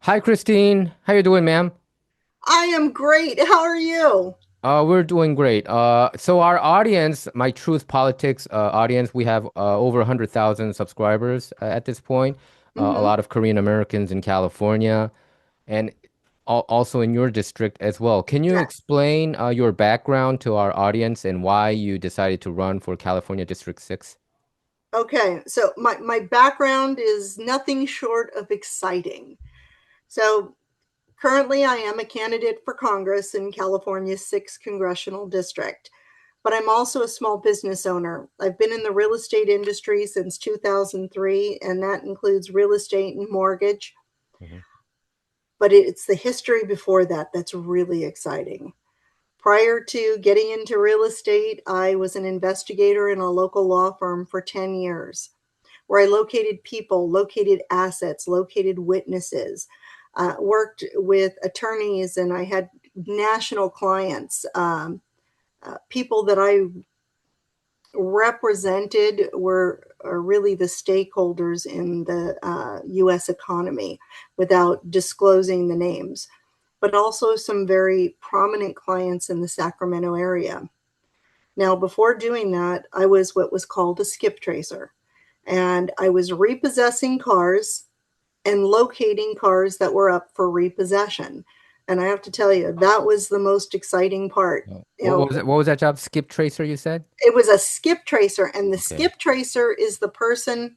Hi, Christine. How you doing, ma'am? I am great. How are you? We're doing great. So our audience, my Truth Politics audience, we have over 100,000 subscribers at this point. A hmm lot of Korean Americans in California and also in your district as well. Can you Yes. explain your background to our audience and why you decided to run for California District 6? Okay. So my background is nothing short of exciting. So currently I am a candidate for Congress in California's 6th congressional district, but I'm also a small business owner. I've been in the real estate industry since 2003, and that includes real estate and mortgage, Mhm. but it's the history before that that's really exciting. Prior to getting into real estate, I was an investigator in a local law firm for 10 years, where I located people, located assets, located witnesses, worked with attorneys, and I had national clients. People that I represented were really the stakeholders in the US economy without disclosing the names, but also some very prominent clients in the Sacramento area. Now, before doing that, I was what was called a skip tracer, and I was repossessing cars and locating cars that were up for repossession. And I have to tell you, that was the most exciting part. You What know, was it? What was that job? Skip Tracer, you said? it was a skip tracer, and the Okay. skip tracer is the person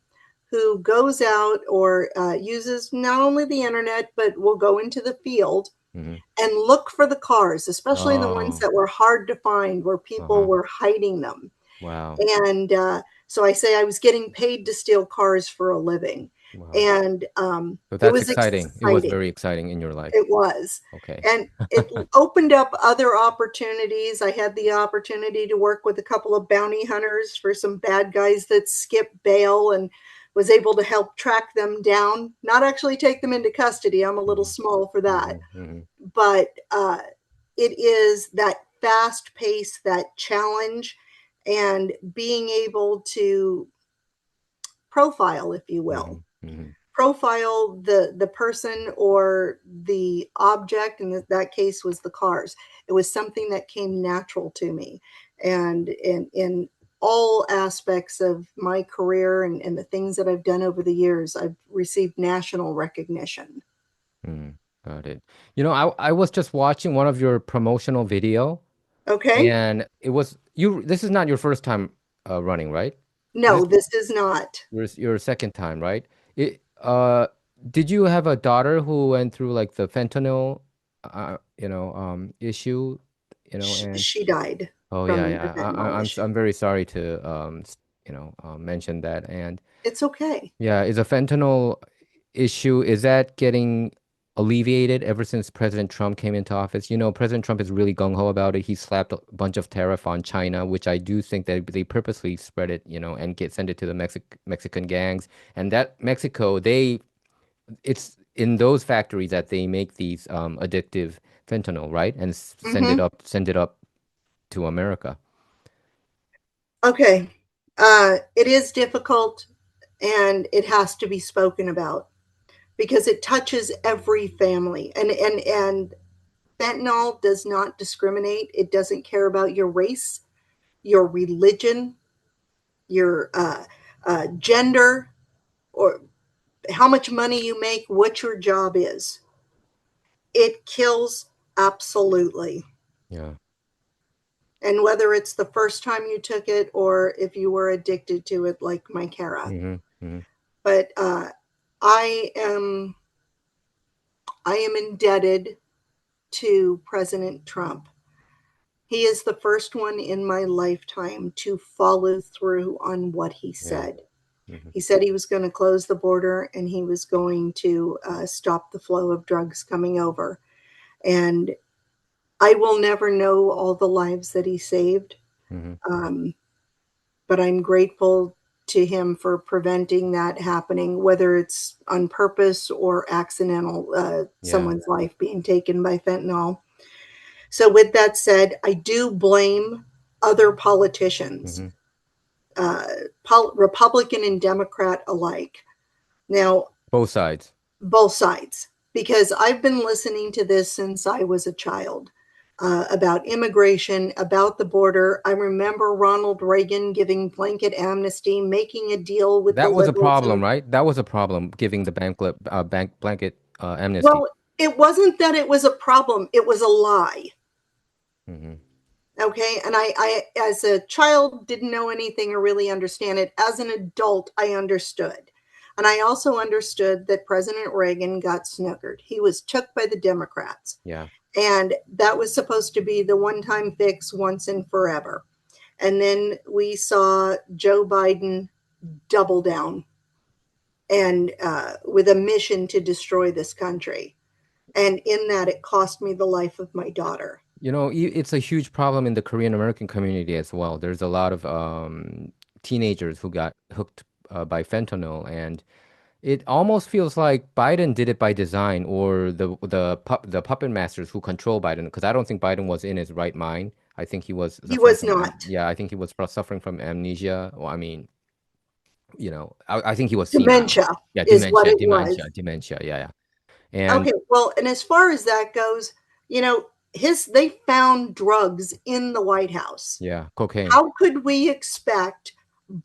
who goes out or uses not only the internet, but will go into the field hmm and look for the cars, especially the ones Oh, that were hard to find where people uh-huh. were hiding them. Wow. And so I say I was getting paid to steal cars for a living. Wow. And So it that's was exciting. It was exciting. very exciting in your life. It was. Okay. And it opened up other opportunities. I had the opportunity to work with a couple of bounty hunters for some bad guys that skipped bail and was able to help track them down, not actually take them into custody. I'm a little hmm small for that. hmm But it is that fast pace, that challenge, and being able to profile, if you will, hmm hmm profile the person or the object, and that case was the cars. It was something that came natural to me, and in all aspects of my career and the things that I've done over the years, I've received national recognition. hmm Got it. I was just watching one of your promotional video Okay. and it was you this is not your first time running, right? This No, this is not. your second time, right? It did you have a daughter who went through like the fentanyl issue, and She died oh yeah, from the yeah. fentanyl issue. I'm very sorry to mention that. And It's okay. yeah, is a fentanyl issue, is that getting alleviated ever since President Trump came into office? President Trump is really gung-ho about it. He slapped a bunch of tariff on China, which I do think that they purposely spread it, and send it to the Mexican gangs. And that Mexico, it's in those factories that they make these addictive fentanyl, right? And hmm send it up to America. Okay. It is difficult and it has to be spoken about because it touches every family. And fentanyl does not discriminate. It doesn't care about your race, your religion, your gender, or how much money you make, what your job is. It kills absolutely. Yeah. And whether it's the first time you took it or if you were addicted to it, like my Kara. hmm hmm But I am I am indebted to President Trump. He is the first one in my lifetime to follow through on what he Yeah. said. hmm He said he was going to close the border and he was going to stop the flow of drugs coming over. And I will never know all the lives that he saved, hmm um, but I'm grateful to him for preventing that happening, whether it's on purpose or accidental, Yeah. someone's life being taken by fentanyl. So, with that said, I do blame other politicians, hmm uh, Republican and Democrat alike. Now, Both sides. both sides. because I've been listening to this since I was a child. About immigration, about the border. I remember Ronald Reagan giving blanket amnesty, making a deal with the That was a liberals. problem, right? That was a problem, giving the blanket amnesty. Well, it wasn't that it was a problem, it was a lie. Hmm. Okay. And I, as a child, didn't know anything or really understand it. As an adult, I understood. And I also understood that President Reagan got snookered. He was took by the Democrats. Yeah. And that was supposed to be the one-time fix once and forever. And then we saw Joe Biden double down and with a mission to destroy this country. And in that, it cost me the life of my daughter. You know, it's a huge problem in the Korean American community as well. There's a lot of teenagers who got hooked by fentanyl, and it almost feels like Biden did it by design, or the puppet masters who control Biden. Because I don't think Biden was in his right mind. I think he was He suffering was from not. yeah, I think he was suffering from amnesia. Well, I mean, I think he was senile. Dementia Yeah, is what it was. dementia. Yeah, yeah. And Okay, well, and as far as that goes, they found drugs in the White House. yeah, cocaine. How could we expect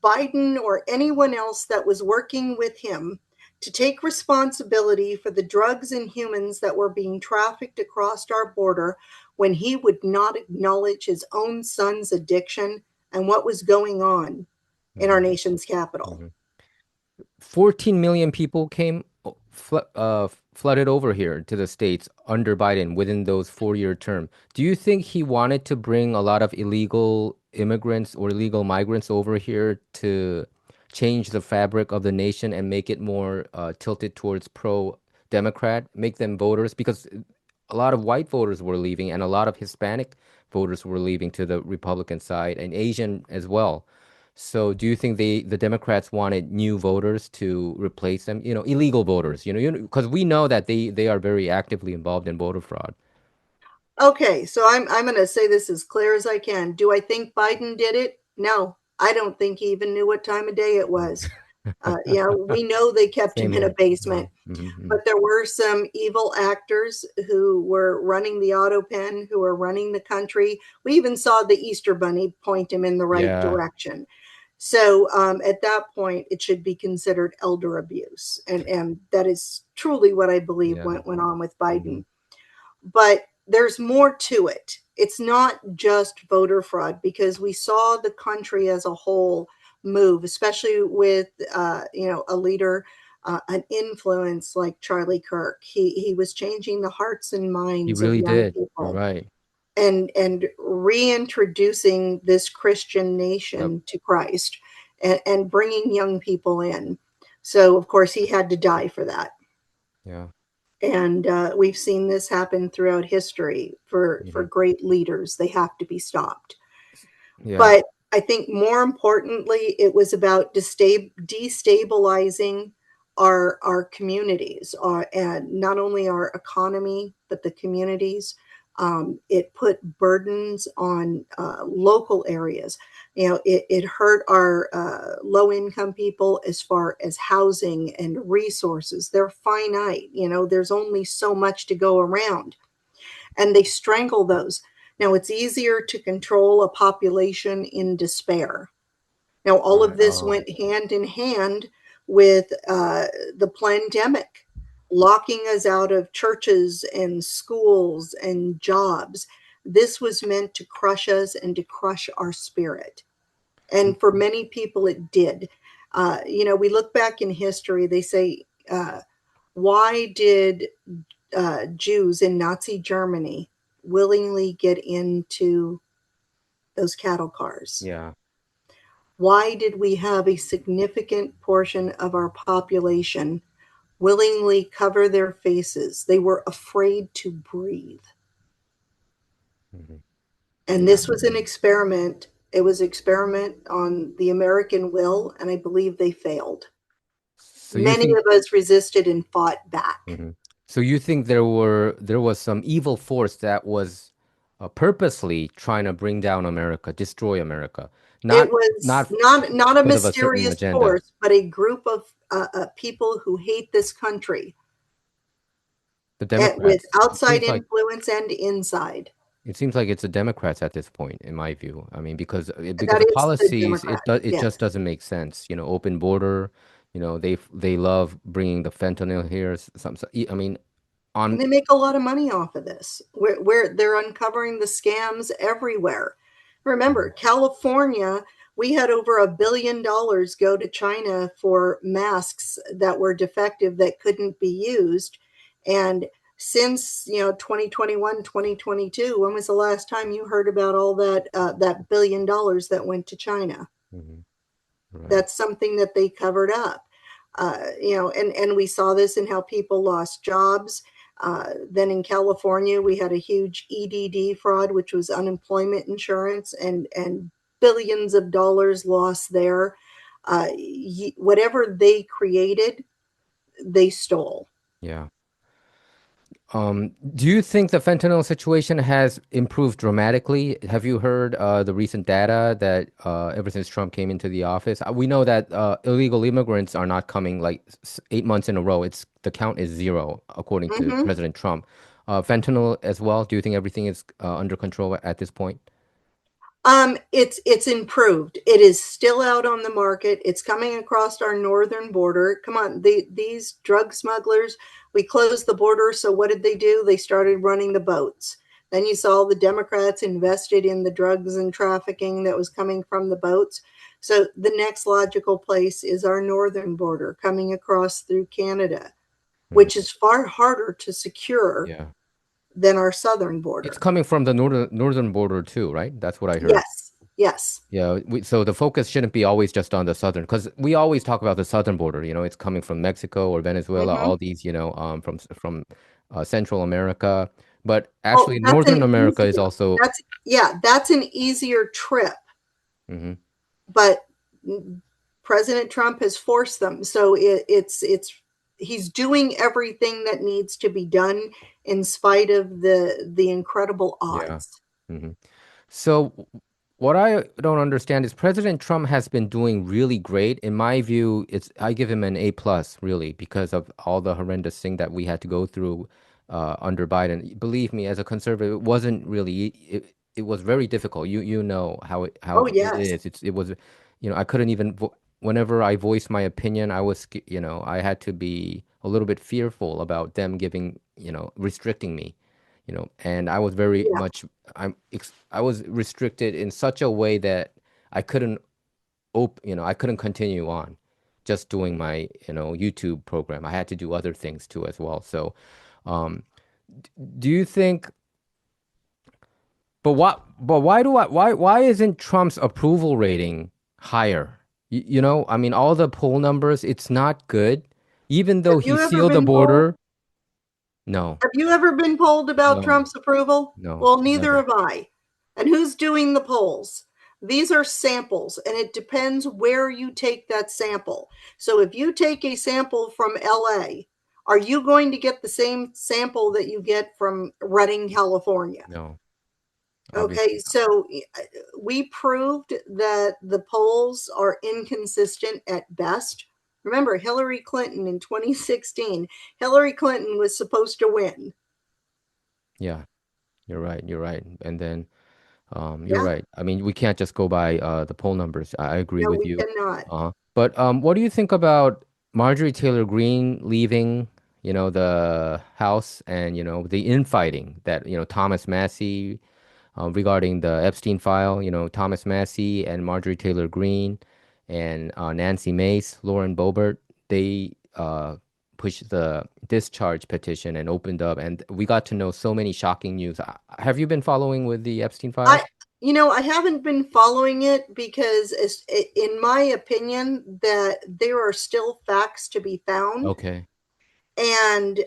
Biden or anyone else that was working with him to take responsibility for the drugs and humans that were being trafficked across our border when he would not acknowledge his own son's addiction and what was going on in our Mhm, nation's capital? mhm. 14 million people came flooded over here to the States under Biden within those 4-year term. Do you think he wanted to bring a lot of illegal immigrants or illegal migrants over here to change the fabric of the nation and make it more tilted towards pro-Democrat, make them voters? Because a lot of white voters were leaving and a lot of Hispanic voters were leaving to the Republican side and Asian as well. So do you think the Democrats wanted new voters to replace them? Illegal voters, because we know that they are very actively involved in voter fraud. Okay, so I'm going to say this as clear as I can. Do I think Biden did it? No, I don't think he even knew what time of day it was. We know they kept Same him in a here. basement, Mm-hmm. but there were some evil actors who were running the auto pen, who were running the country. We even saw the Easter Bunny point him in the right Yeah. direction. So at that point, it should be considered elder abuse, and that is truly what I believe Yeah. went on with Hmm. Biden. But there's more to it. It's not just voter fraud, because we saw the country as a whole move, especially with a leader, an influence like Charlie Kirk. He was changing the hearts and He minds of really young did. You're people right. and reintroducing this Christian Yep. nation to Christ and bringing young people in. So of course he had to die for that. Yeah. And we've seen this happen throughout history for Hmm. great leaders. They have to be stopped. Yeah. But I think more importantly, it was about destabilizing our communities, and not only our economy, but the communities. It put burdens on local areas. It hurt our low income people as far as housing and resources. They're finite. There's only so much to go around, and they strangle those. Now, it's easier to control a population in despair. Now, all Right. of this Oh. went hand in hand with the pandemic, locking us out of churches and schools and jobs. This was meant to crush us and to crush our spirit. And for many people, it did. We look back in history, they say, why did Jews in Nazi Germany willingly get into those cattle cars? Yeah. Why did we have a significant portion of our population willingly cover their faces? They were afraid to breathe. Hmm. And Yeah. this was an experiment. It was an experiment on the American will, and I believe they failed. So you Many think of us resisted and fought back. Mhm. So you think there was some evil force that was purposely trying to bring down America, destroy America, It not was not not a because of a certain mysterious agenda. force, but a group of people who hate this country. The with Democrats. outside influence and inside. It seems like it's the Democrats at this point, in my view. I mean, because That the is the policies, Democrat. it Yes. just doesn't make sense. You know, open border. You know, they love bringing the fentanyl here. I mean, And on they make a lot of money off of this, where they're uncovering the scams everywhere. Remember, California, we had over $1 billion go to China for masks that were defective that couldn't be used. And since 2021, 2022, when was the last time you heard about all that $1 billion that went to China? Mhm. Right. That's something that they covered up. And we saw this in how people lost jobs. Then in California, we had a huge EDD fraud, which was unemployment insurance, and billions of dollars lost there. Whatever they created, they stole. Yeah. Do you think the fentanyl situation has improved dramatically? Have you heard the recent data that ever since Trump came into the office? We know that illegal immigrants are not coming like 8 months in a row. The count is zero, according to Mm-hmm. President Trump. Fentanyl as well. Do you think everything is under control at this point? It's improved. It is still out on the market. It's coming across our northern border. Come on, these drug smugglers, we closed the border, so what did they do? They started running the boats. Then you saw the Democrats invested in the drugs and trafficking that was coming from the boats. So the next logical place is our northern border coming across through Canada, Mhm. which is far harder to secure Yeah. than our southern It's border. coming from the northern border too, right? That's what I heard. Yes, yes. Yeah, so the focus shouldn't be always just on the southern, because we always talk about the southern border. You know, it's coming from Mexico or Venezuela, Mm-hmm. all these, from Central America. But Oh, actually, that's an Northern America is easier, also. that's an easier trip, Mhm. but President Trump has forced them. So he's doing everything that needs to be done in spite of the incredible Yeah. odds. hmm So what I don't understand is President Trump has been doing really great. In my view, I give him an A plus, really, because of all the horrendous thing that we had to go through under Biden. Believe me, as a conservative, it wasn't really it was very difficult. You know how Oh, it yes. is. It was, I couldn't even whenever I voiced my opinion, I had to be a little bit fearful about them restricting me, and I was very Yeah. much I was restricted in such a way that I couldn't I couldn't continue on just doing my, YouTube program. I had to do other things too as well. So, um, do you think, but why isn't Trump's approval rating higher? I mean, all the poll numbers, it's not good. Even though Have he you ever sealed the been polled? border, no, Have you ever been polled about no, Trump's approval? no, Well, neither never. have I. And who's doing the polls? These are samples, and it depends where you take that sample. So if you take a sample from LA, are you going to get the same sample that you get from Redding, California? No, Okay, obviously so we proved that the polls are inconsistent at best. Remember, Hillary Clinton in 2016, Hillary Clinton was supposed to win. Yeah, you're right. You're right. And then, you're Yeah, right. I mean, we can't just go by the poll numbers. I agree no, with we you. cannot. But what do you think about Marjorie Taylor Greene leaving, the House, and the infighting that Thomas Massey, regarding the Epstein file, Thomas Massey and Marjorie Taylor Greene and Nancy Mace, Lauren Boebert, they pushed the discharge petition and opened up, and we got to know so many shocking news. Have you been following with the Epstein I, files? I haven't been following it because, in my opinion, that there are still facts to be found, Okay. and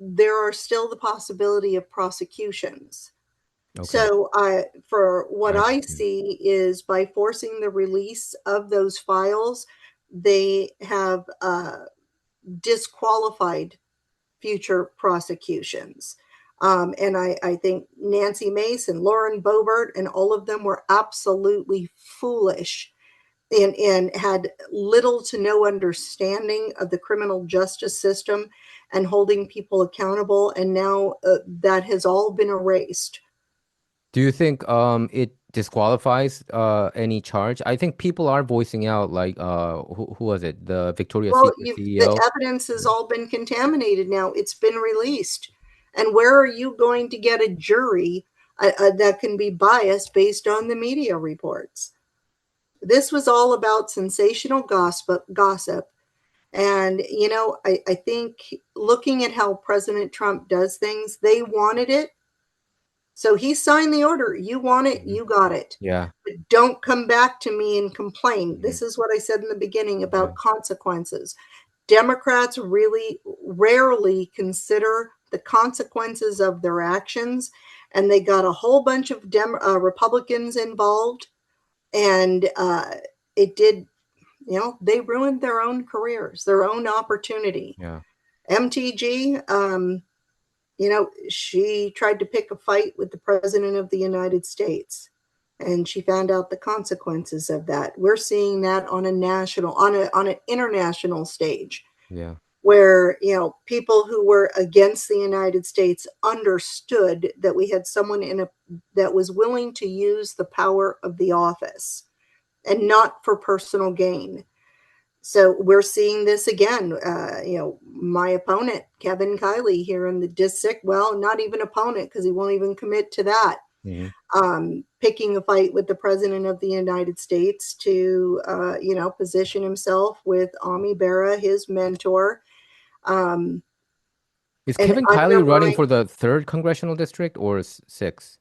there are still the possibility of prosecutions. Okay. So, for what I I see. see is by forcing the release of those files, they have disqualified future prosecutions. And I think Nancy Mace and Lauren Boebert and all of them were absolutely foolish and had little to no understanding of the criminal justice system and holding people accountable. And now that has all been erased. Do you think it disqualifies any charge? I think people are voicing out, like who was it? The Victoria's Well, Secret the CEO. evidence has all been contaminated now. It's been released. And where are you going to get a jury that can be biased based on the media reports? This was all about sensational gossip. And, I think looking at how President Trump does things, they wanted it. So he signed the order. You want it, Mhm. you got it. Yeah. But don't come back to me and complain. Mhm. This is what I said in the beginning Yeah. about consequences. Democrats really rarely consider the consequences of their actions, and they got a whole bunch of Republicans involved, and it did, they ruined their own careers, their own opportunity. Yeah. MTG, she tried to pick a fight with the president of the United States, and she found out the consequences of that. We're seeing that on an international stage, Yeah. where people who were against the United States understood that we had someone that was willing to use the power of the office and not for personal gain. So we're seeing this again. My opponent, Kevin Kiley, here in the district, well, not even opponent, because he won't even commit to that, Mhm. picking a fight with the president of the United States to, position himself with Ami Bera, his mentor. Is And Kevin Kiley running undermine, for the third congressional district or sixth?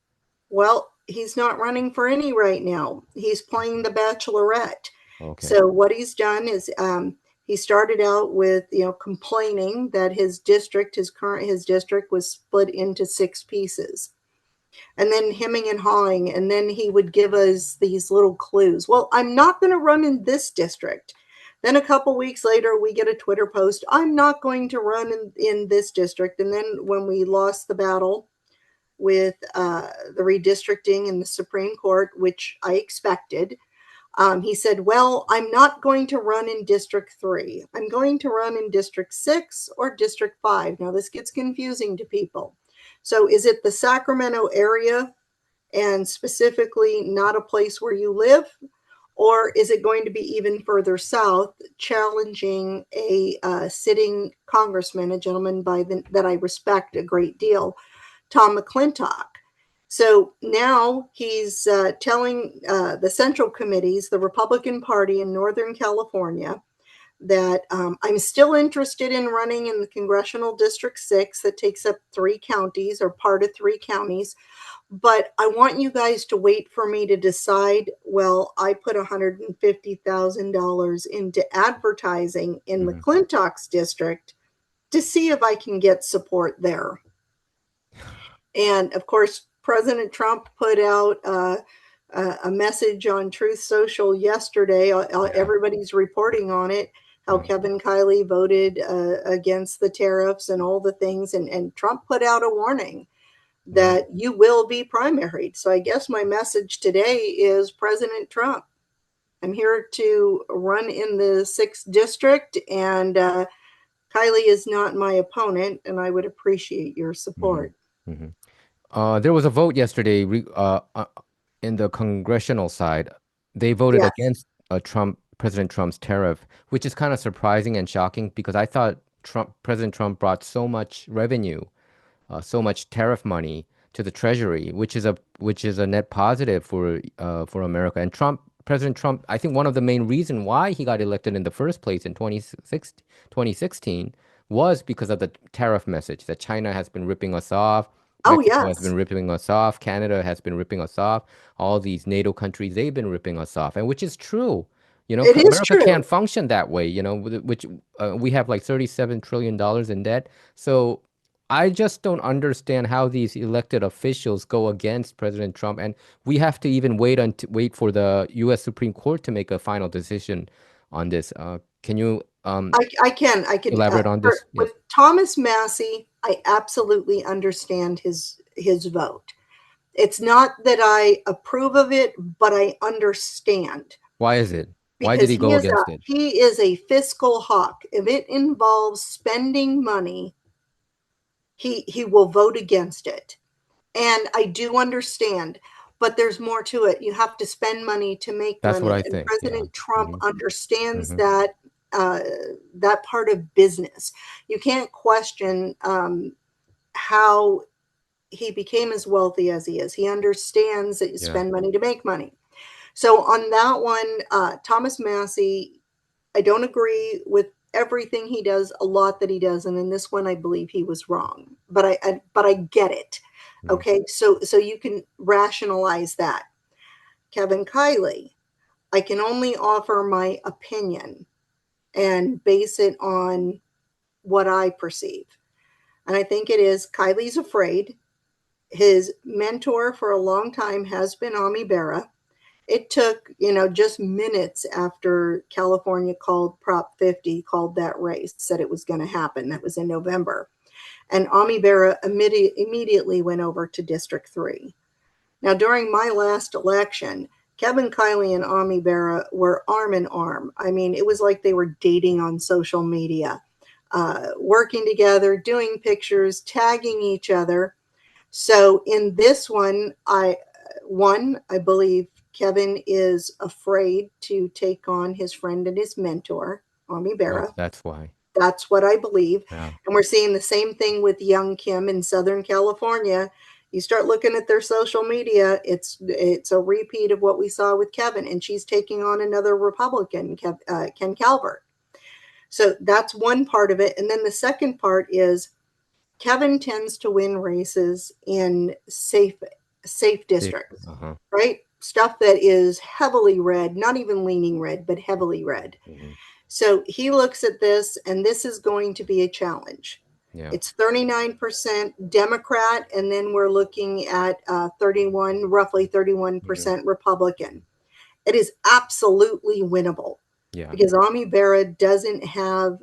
well, he's not running for any right now. He's playing the Bachelorette. Okay. So what he's done is he started out with complaining that his district, his district was split into 6 pieces, and then hemming and hawing, and then he would give us these little clues. Well, I'm not going to run in this district. Then a couple weeks later, we get a Twitter post. I'm not going to run in this district. And then when we lost the battle with the redistricting in the Supreme Court, which I expected, he said, well, I'm not going to run in District 3. I'm going to run in District 6 or District 5. Now, this gets confusing to people. So is it the Sacramento area and specifically not a place where you live? Or is it going to be even further south, challenging a sitting congressman, a gentleman that I respect a great deal, Tom McClintock? So now he's telling the central committees, the Republican Party in Northern California, that I'm still interested in running in the Congressional District 6 that takes up 3 counties or part of 3 counties. But I want you guys to wait for me to decide. Well, I put $150,000 into advertising in Mhm. McClintock's district to see if I can get support there. And of course, President Trump put out a message on Truth Social yesterday. Everybody's reporting on it, how Kevin Kiley voted against the tariffs and all the things. And Trump put out a warning that you will be primaried. So I guess my message today is, President Trump, I'm here to run in the 6th district, and Kiley is not my opponent, and I would appreciate your Mhm. support. Mhm. There was a vote yesterday in the congressional side. They voted Yes. against President Trump's tariff, which is kind of surprising and shocking because I thought President Trump brought so much revenue, so much tariff money to the Treasury, which is a net positive for America. And President Trump, I think one of the main reasons why he got elected in the first place in 2016 was because of the tariff message that China has been ripping us off. Oh, Mexico has been yes. ripping us off. Canada has been ripping us off. All these NATO countries, they've been ripping us off, and which is true. It is America true. can't function that way, which we have like $37 trillion in debt. So I just don't understand how these elected officials go against President Trump, and we have to even wait for the U.S. Supreme Court to make a final decision on this. Can you I can. elaborate on this? With Yes. Thomas Massey, I absolutely understand his vote. It's not that I approve of it, but I understand. Why is it? Why did because he go against it? he is a fiscal hawk. If it involves spending money, he will vote against it. And I do understand, but there's more to it. You have to spend money to make That's what money. I And think. Yeah. President Trump understands Mhm. that that part of business. You can't question how he became as wealthy as he is. He understands that you Yeah. spend money to make money. So on that one, Thomas Massey, I don't agree with everything he does, a lot that he does, and in this one, I believe he was wrong. But I get it. Mhm. Okay, so you can rationalize that. Kevin Kiley, I can only offer my opinion and base it on what I perceive, and I think it is Kiley's afraid. His mentor for a long time has been Ami Bera. It took, just minutes after California called Prop 50, called that race, said it was going to happen. That was in November. And Ami Bera immediately went over to District 3. Now, during my last election, Kevin Kiley and Ami Bera were arm in arm. I mean, it was like they were dating on social media, working together, doing pictures, tagging each other. So in this one, I believe Kevin is afraid to take on his friend and his mentor, Ami Bera. Oh, that's why. That's what I believe. Yeah. And we're seeing the same thing with Young Kim in Southern California. You start looking at their social media, it's a repeat of what we saw with Kevin, and she's taking on another Republican, Ken Calvert. So that's one part of it. And then the second part is Kevin tends to win races in safe districts, right? Stuff that is heavily red, not even leaning red, but heavily red. So he looks at this, and this is going to be a challenge. Yeah. It's 39% Democrat, and then we're looking at roughly 31% Republican. It is absolutely winnable. Yeah. Because Ami Bera doesn't have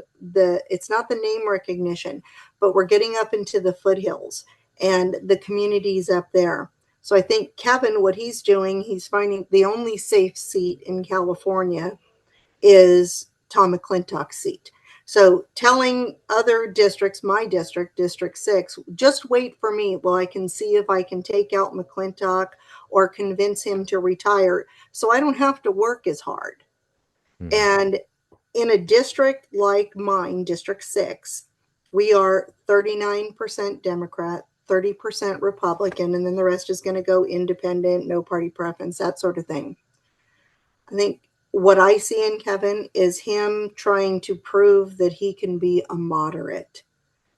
it's not the name recognition, but we're getting up into the foothills and the communities up there. So I think Kevin, what he's doing, he's finding the only safe seat in California is Tom McClintock's seat. So telling other districts, my district, District 6, just wait for me. Well, I can see if I can take out McClintock or convince him to retire so I don't have to work as hard. And in a district like mine, District 6, we are 39% Democrat, 30% Republican, and then the rest is going to go independent, no party preference, that sort of thing. I think what I see in Kevin is him trying to prove that he can be a moderate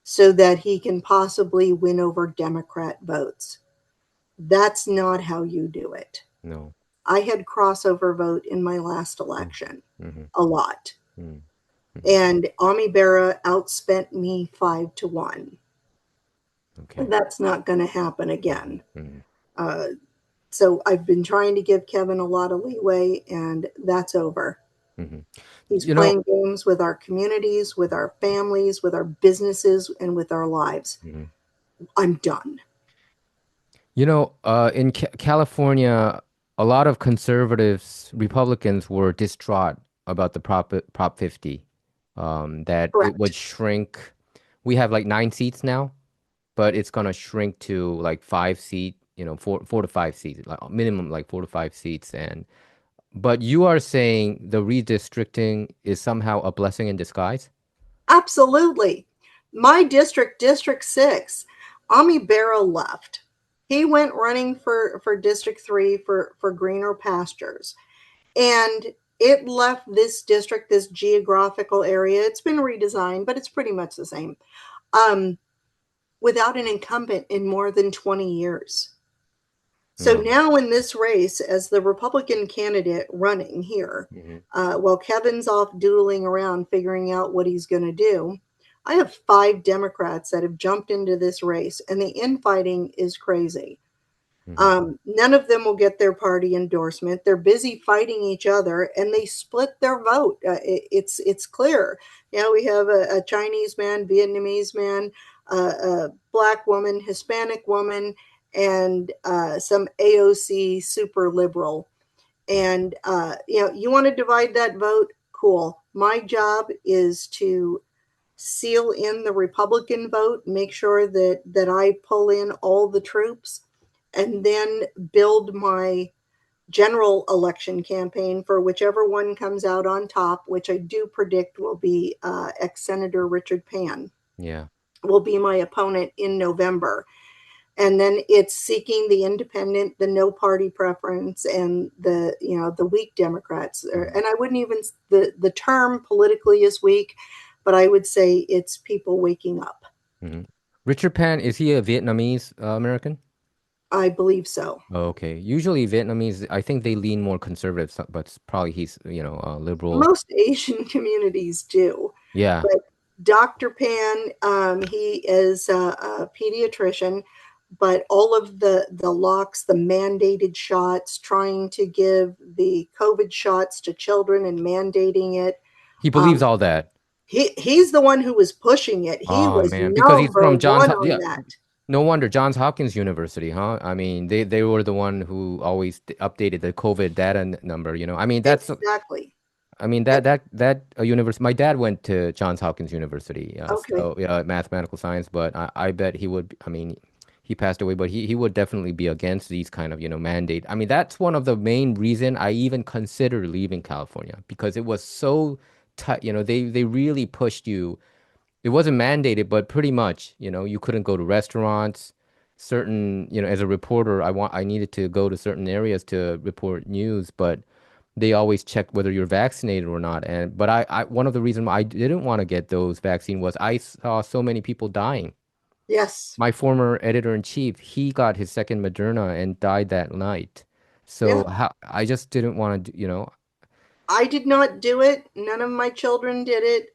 so that he can possibly win over Democrat votes. That's not how you do it. No. I had crossover vote in my last election, a lot. And Ami Bera outspent me 5-1. Okay. That's not going to happen again. So I've been trying to give Kevin a lot of leeway, and that's over. He's playing games with our communities, with our families, with our businesses, and with our lives. I'm done. In California, a lot of conservatives, Republicans were distraught about the Prop 50, that Correct. it would shrink. We have like 9 seats now, but it's gonna shrink to like 5 seat, 4 to 5 seats, like minimum like 4 to 5 seats. But you are saying the redistricting is somehow a blessing in disguise? Absolutely. My district, District 6, Ami Bera left. He went running for District 3 for greener pastures. And it left this district, this geographical area, it's been redesigned, but it's pretty much the same, without an incumbent in more than 20 years. So now in this race, as the Republican candidate running here, while Kevin's off doodling around figuring out what he's going to do, I have 5 Democrats that have jumped into this race, and the infighting is crazy. None of them will get their party endorsement. They're busy fighting each other, and they split their vote. It's clear. We have a Chinese man, Vietnamese man, a Black woman, Hispanic woman, and some AOC super liberal. And, you want to divide that vote? Cool. My job is to seal in the Republican vote, make sure that I pull in all the troops, and then build my general election campaign for whichever one comes out on top, which I do predict will be ex-Senator Richard Pan, Yeah. will be my opponent in November. And then it's seeking the independent, the no party preference, and the weak Democrats. And I wouldn't even, the term politically is weak, but I would say it's people waking up. Mm-hmm. Richard Pan, is he a Vietnamese American? I believe so. Oh, okay. Usually Vietnamese, I think they lean more conservative, but probably he's, liberal. Most Asian communities do. Yeah. But Dr. Pan, he is a pediatrician, but all of the locks, the mandated shots, trying to give the COVID shots to children and mandating it. He believes all that. He's the one who was pushing it. He Oh was man, because he's number from Johns. one on Yeah, that. no wonder Johns Hopkins University, huh? I mean, they were the one who always updated the COVID data number. I mean, that's Exactly. I mean that university. My dad went to Johns Hopkins University, Okay. so yeah, mathematical science. But I bet he would. I mean, he passed away, but he would definitely be against these kind of mandate. I mean, that's one of the main reason I even considered leaving California, because it was so tight. They really pushed you. It wasn't mandated, but pretty much, you couldn't go to restaurants. Certain, as a reporter, I needed to go to certain areas to report news, but they always check whether you're vaccinated or not. But one of the reasons I didn't want to get those vaccine was I saw so many people dying. Yes. My former editor-in-chief, he got his second Moderna and died that night. So I just didn't want to, I did not do it. None of my children did it.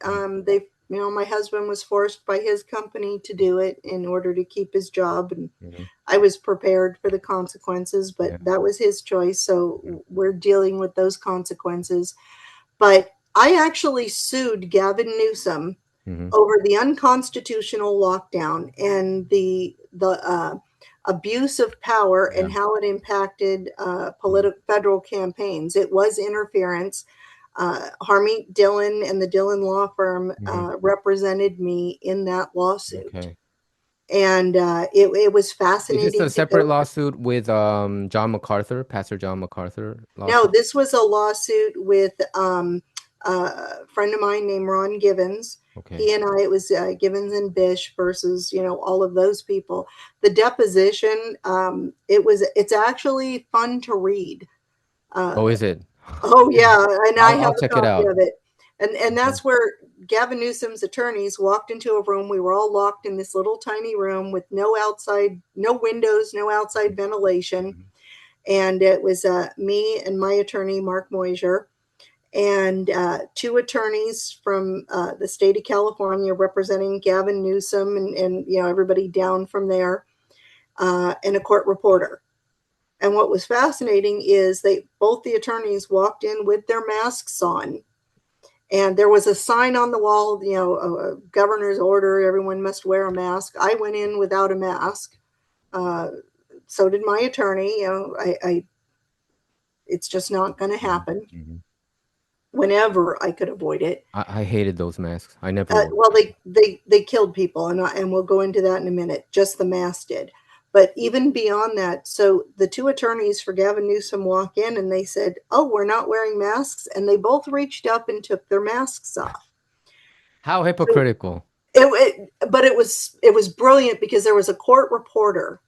My husband was forced by his company to do it in order to keep his job. And Mhm. I was prepared for the consequences, but Yeah. that was his choice. So we're dealing with those consequences. But I actually sued Gavin Newsom Mhm. over the unconstitutional lockdown and the abuse of power Yeah. and how it impacted federal campaigns. It was interference. Harmeet Dillon and the Dillon law firm represented me in that lawsuit. Okay. And it was Is fascinating this a to separate go. lawsuit with John MacArthur, Pastor John MacArthur No, lawsuit? this was a lawsuit with a friend of mine named Ron Givens. Okay. He and I, it was Givens and Bish versus, all of those people. The deposition, it's actually fun to read. Oh, is it? Oh yeah, and I I'll have a check it copy out. of it. And Okay. that's where Gavin Newsom's attorneys walked into a room. We were all locked in this little tiny room with no windows, no outside ventilation. Mhm. And it was me and my attorney, Mark Moisier, and two attorneys from the state of California representing Gavin Newsom and everybody down from there, and a court reporter. And what was fascinating is both the attorneys walked in with their masks on. And there was a sign on the wall, a governor's order, everyone must wear a mask. I went in without a mask. So did my attorney. It's just not going to happen Mhm. whenever I could avoid it. I hated those masks. I never wore Well, them. they killed people, and we'll go into that in a minute. Just the mask did. But even beyond that, so the two attorneys for Gavin Newsom walk in and they said, "Oh, we're not wearing masks," and they both reached up and took their masks off. How hypocritical. But it was brilliant because there was a court reporter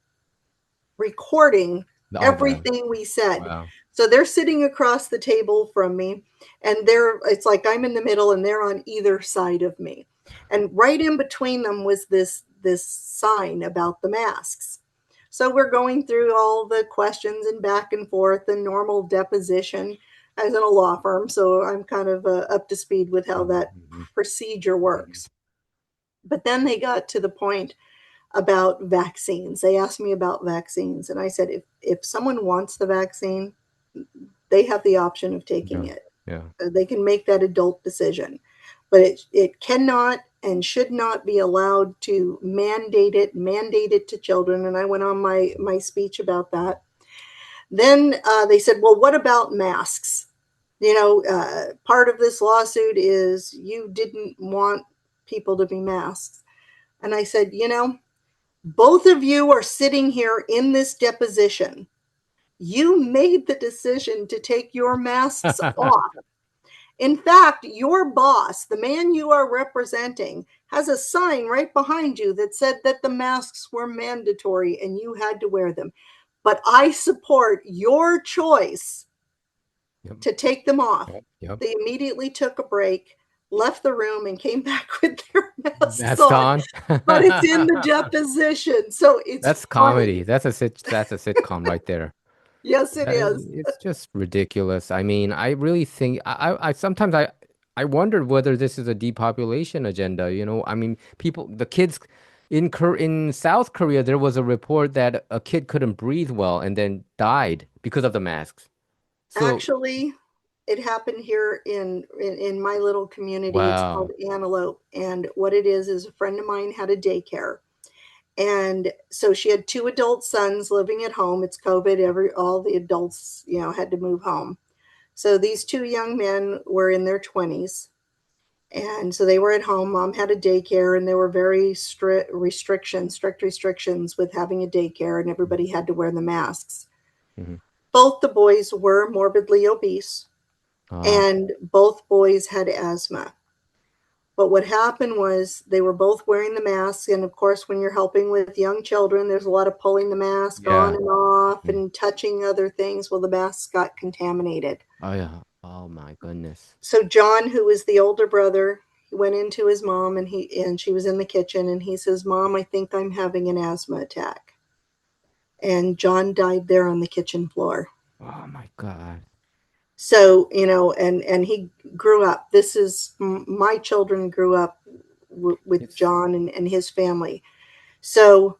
recording Oh, wow. everything we said. Wow. So they're sitting across the table from me, and it's like I'm in the middle and they're on either side of me. And right in between them was this sign about the masks. So we're going through all the questions and back and forth and normal deposition as in a law firm. So I'm kind of up to speed with how that Mhm. procedure works. But then they got to the point about vaccines. They asked me about vaccines, and I said, if someone wants the vaccine, they have the option of taking Yeah. it. Yeah. They can make that adult decision, but it cannot and should not be allowed to mandate it to children. And I went on my speech about that. Then they said, well, what about masks? Part of this lawsuit is you didn't want people to be masked. And I said, both of you are sitting here in this deposition. You made the decision to take your masks off. In fact, your boss, the man you are representing, has a sign right behind you that said that the masks were mandatory and you had to wear them. But I support your choice to take them off. Yep. They immediately took a break, left the room, and came back with their masks That's on. on. But it's in the deposition, so That's funny. comedy. That's a sitcom right there. Yes, it is. It's just ridiculous. I mean, I really think I sometimes I wondered whether this is a depopulation agenda. I mean, the kids in South Korea, there was a report that a kid couldn't breathe well and then died because of the masks. So, Actually, it happened here in my little community. It's called wow. Antelope, and what it is a friend of mine had a daycare. And so she had 2 adult sons living at home. It's COVID. All the adults, had to move home. So these 2 young men were in their 20s. And so they were at home. Mom had a daycare, and there were very strict restrictions with having a daycare, and everybody had to wear the masks. Mhm. Both the boys were morbidly obese, and both boys had asthma. But what happened was they were both wearing the mask. And of course, when you're helping with young children, there's a lot of pulling the mask on Yeah. and off and touching other things. Well, the masks got contaminated. Oh yeah. Oh my goodness. So John, who was the older brother, he went into his mom, and she was in the kitchen, and he says, "Mom, I think I'm having an asthma attack." And John died there on the kitchen floor. Oh my God. So, and he grew up. My children grew up with John and his family. So,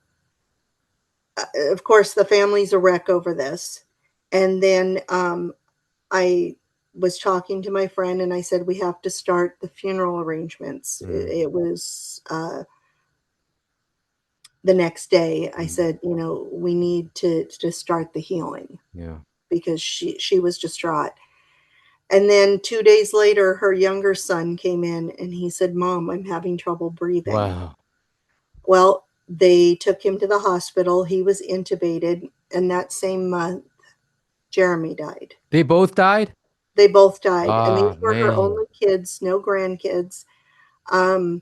of course, the family's a wreck over this. And then I was talking to my friend, and I said, we have to start the funeral arrangements. It was the next day. I said, we need to start the healing. Yeah. Because she was distraught. And then 2 days later, her younger son came in, and he said, "Mom, I'm having trouble breathing." Wow. Well, they took him to the hospital. He was intubated, and that same month, Jeremy died. They both died? They both died, and these Ah, were her man. only kids, no grandkids. And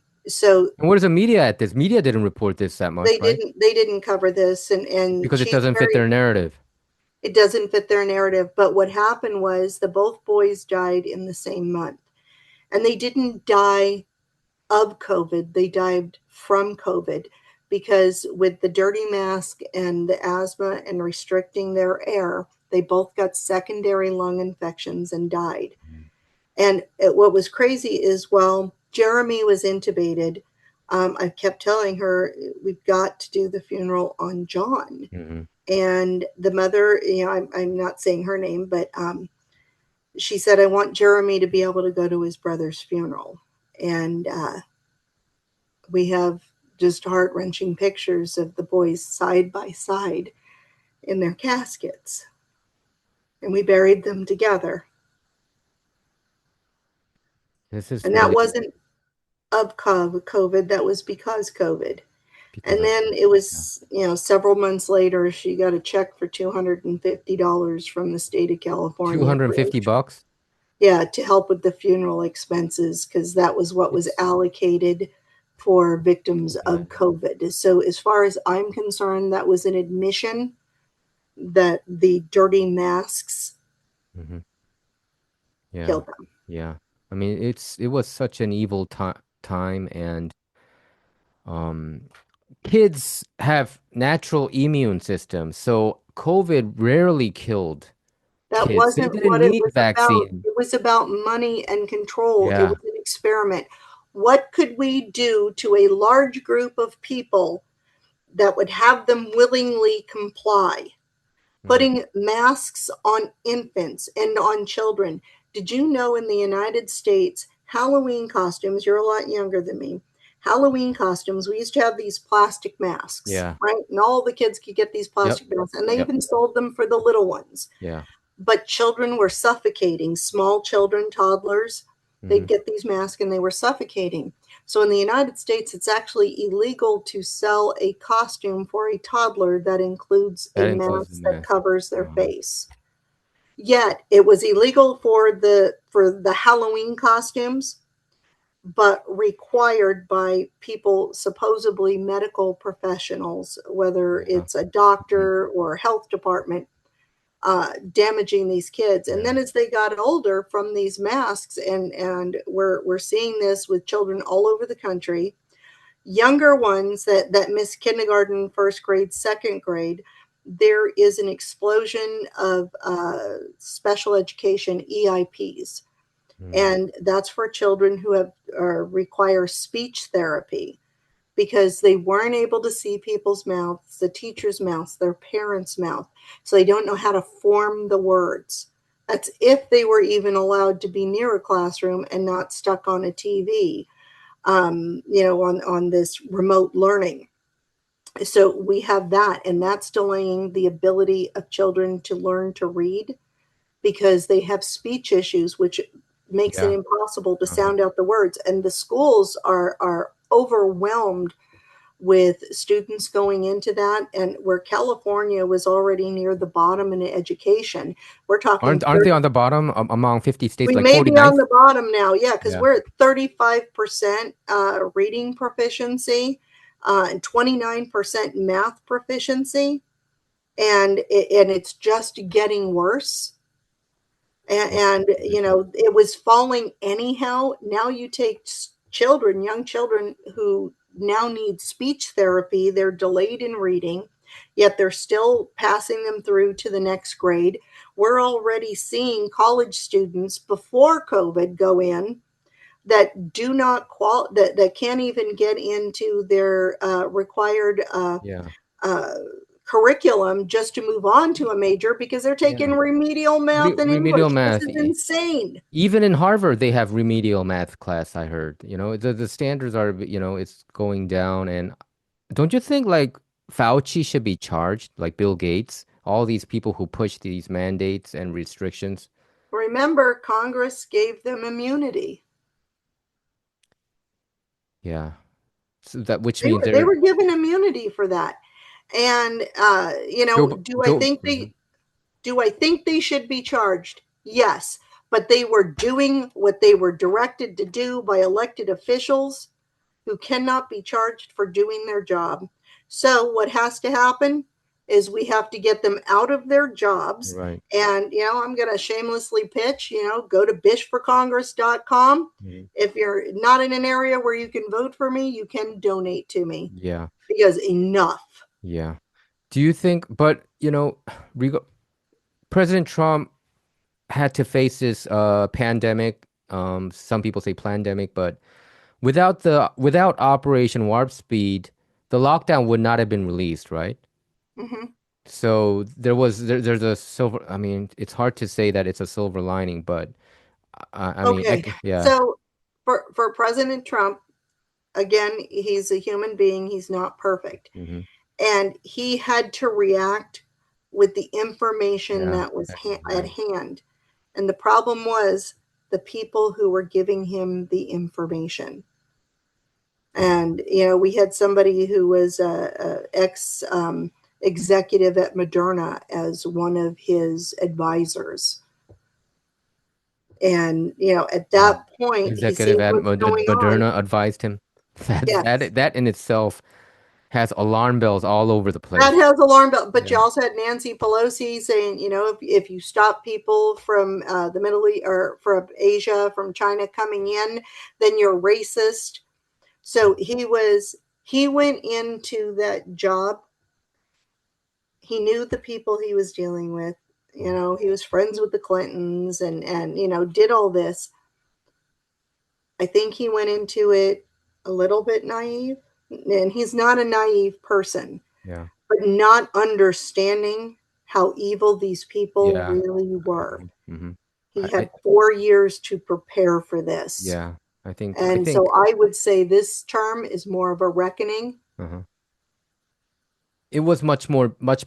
where's the media at this? Media didn't report this that much, right? They didn't cover this, and Because it doesn't fit their narrative. It doesn't fit their narrative. But what happened was both boys died in the same month. And they didn't die of COVID. They died from COVID, because with the dirty mask and the asthma and restricting their air, they both got secondary lung infections and died. And what was crazy is, Jeremy was intubated. I kept telling her, we've got to do the funeral on John. Mm-hmm. And the mother, I'm not saying her name, but she said, I want Jeremy to be able to go to his brother's funeral. And we have just heart-wrenching pictures of the boys side by side in their caskets. And we buried them together. And that wasn't of COVID, that was because COVID. And then it was, several months later, she got a check for $250 from the state of California. $250? Yeah, to help with the funeral expenses, because that was what was allocated for victims of COVID. So as far as I'm concerned, that was an admission that the dirty masks killed them. Yeah. I mean, it was such an evil time, and kids have natural immune systems, so COVID rarely killed That kids. wasn't They didn't what it need was about. vaccine. It was about money and control. It Yeah. was an experiment. What could we do to a large group of people that would have them willingly comply? Putting masks on infants and on children. Did you know in the United States, Halloween costumes, you're a lot younger than me, Halloween costumes, we used to have these plastic masks, Yeah. right? And all the kids could get these plastic masks, and they Yep. even sold them for the little ones. Yeah. But children were suffocating, small children, toddlers. They'd get these masks and they were suffocating. So in the United States, it's actually illegal to sell a costume for a toddler that includes That a includes the mask that mask. covers their face. Yet it was illegal for the Halloween costumes, but required by people, supposedly medical professionals, whether it's a doctor or health department, damaging these kids. And then as they got older from these masks, and we're seeing this with children all over the country, younger ones that miss kindergarten, first grade, second grade, there is an explosion of special education EIPs. And that's for children who have require speech therapy because they weren't able to see people's mouths, the teacher's mouths, their parents' mouth. So they don't know how to form the words. That's if they were even allowed to be near a classroom and not stuck on a TV, on this remote learning. So we have that, and that's delaying the ability of children to learn to read because they have speech issues, which makes it impossible to sound out the words. And the schools are overwhelmed with students going into that. And where California was already near the bottom in education, we're talking Aren't they on the bottom among 50 states, we like may be 49th? on the bottom now, because we're at 35% reading proficiency and 29% math proficiency, and it's just getting worse. And it was falling anyhow. Now you take young children who now need speech therapy. They're delayed in reading, yet they're still passing them through to the next grade. We're already seeing college students before COVID go in that do not that can't even get into their required curriculum just to move on to a major because they're taking remedial math and remedial English. math. This is insane. Even in Harvard, they have remedial math class, I heard. The standards are, it's going down. And don't you think like Fauci should be charged, like Bill Gates, all these people who push these mandates and restrictions? Remember, Congress gave them immunity. Yeah. So which They means they were given immunity for that. And do I think they should be charged? Yes, but they were doing what they were directed to do by elected officials who cannot be charged for doing their job. So what has to happen is we have to get them out of their jobs. Right. And, I'm going to shamelessly pitch, go to bishforcongress.com. If you're not in an area where you can vote for me, you can donate to me. Yeah. Because enough. Yeah. Do you think, but, President Trump had to face this pandemic. Some people say pandemic, but without Operation Warp Speed, the lockdown would not have been released, right? So there's a silver. I mean, it's hard to say that it's a silver lining, but I mean, yeah. So for President Trump, again, he's a human being. He's not perfect, and he had to react with the information that was at hand. And the problem was the people who were giving him the information. And, we had somebody who was a ex executive at Moderna as one of his advisors. And, at that point, executive at Moderna on. advised him. That in itself has alarm bells all over the place. That has alarm bells. But you also had Nancy Pelosi saying, if you stop people from the Middle East or from Asia, from China coming in, then you're racist. So he went into that job. He knew the people he was dealing with. He was friends with the Clintons and did all this. I think he went into it a little bit naive. And he's not a naive person. Yeah. But not understanding how evil these people really were. He had 4 years to prepare for this. Yeah. I And think so I would say this term is more of a reckoning uh it was much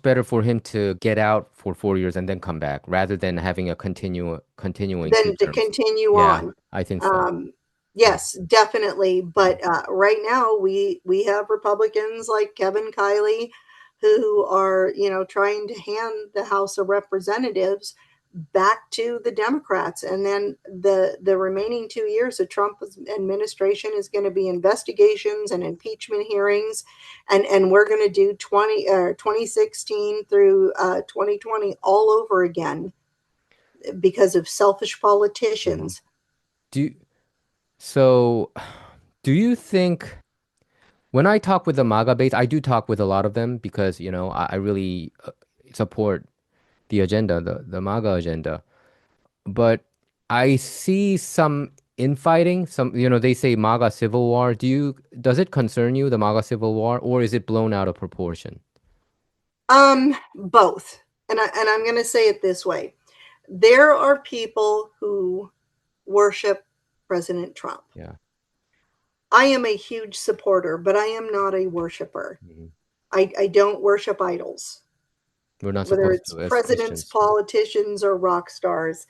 better for him to get out for 4 years and then come back rather than having a continuing two than to terms. continue Yeah, on. I think so. Um, yes, definitely. But right now, we have Republicans like Kevin Kiley who are, trying to hand the House of Representatives back to the Democrats, and then the remaining 2 years of Trump administration is going to be investigations and impeachment hearings, and we're going to do 2016 through 2020 all over again because of selfish Mhm. politicians. Do you, so do you think when I talk with the MAGA base, I do talk with a lot of them because, I really support the agenda, the MAGA agenda. But I see some infighting, they say MAGA civil war. Does it concern you, the MAGA civil war, or is it blown out of proportion? Both. And I'm going to say it this way. There are people who worship President Trump. Yeah. I am a huge supporter, but I am not a worshiper. Mhm. I don't worship idols, We're not whether supposed it's to as presidents, Christians. politicians, or rock stars.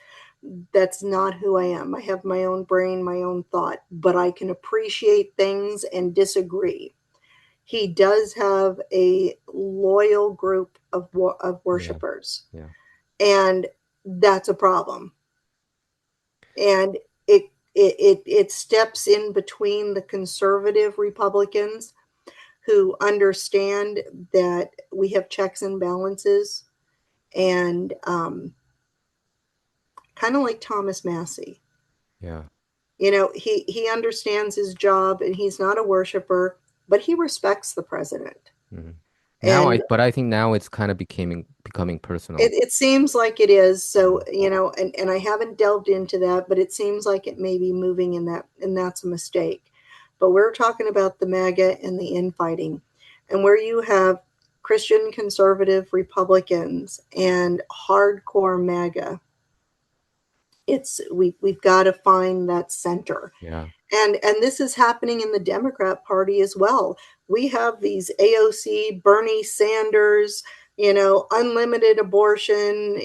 That's not who I am. I have my own brain, my own thought, but I can appreciate things and disagree. He does have a loyal group of Yeah. worshipers, Yeah. and that's a problem. And it steps in between the conservative Republicans who understand that we have checks and balances, and kind of like Thomas Massey. Yeah. He understands his job, and he's not a worshiper, but he respects the president. Mhm. And But I think now it's kind of becoming personal. it seems like it is. So, Mhm. and I haven't delved into that, but it seems like it may be moving in that, and that's a mistake. But we're talking about the MAGA and the infighting, and where you have Christian conservative Republicans and hardcore MAGA. We've got to find that center. Yeah. And this is happening in the Democrat Party as well. We have these AOC, Bernie Sanders, unlimited abortion,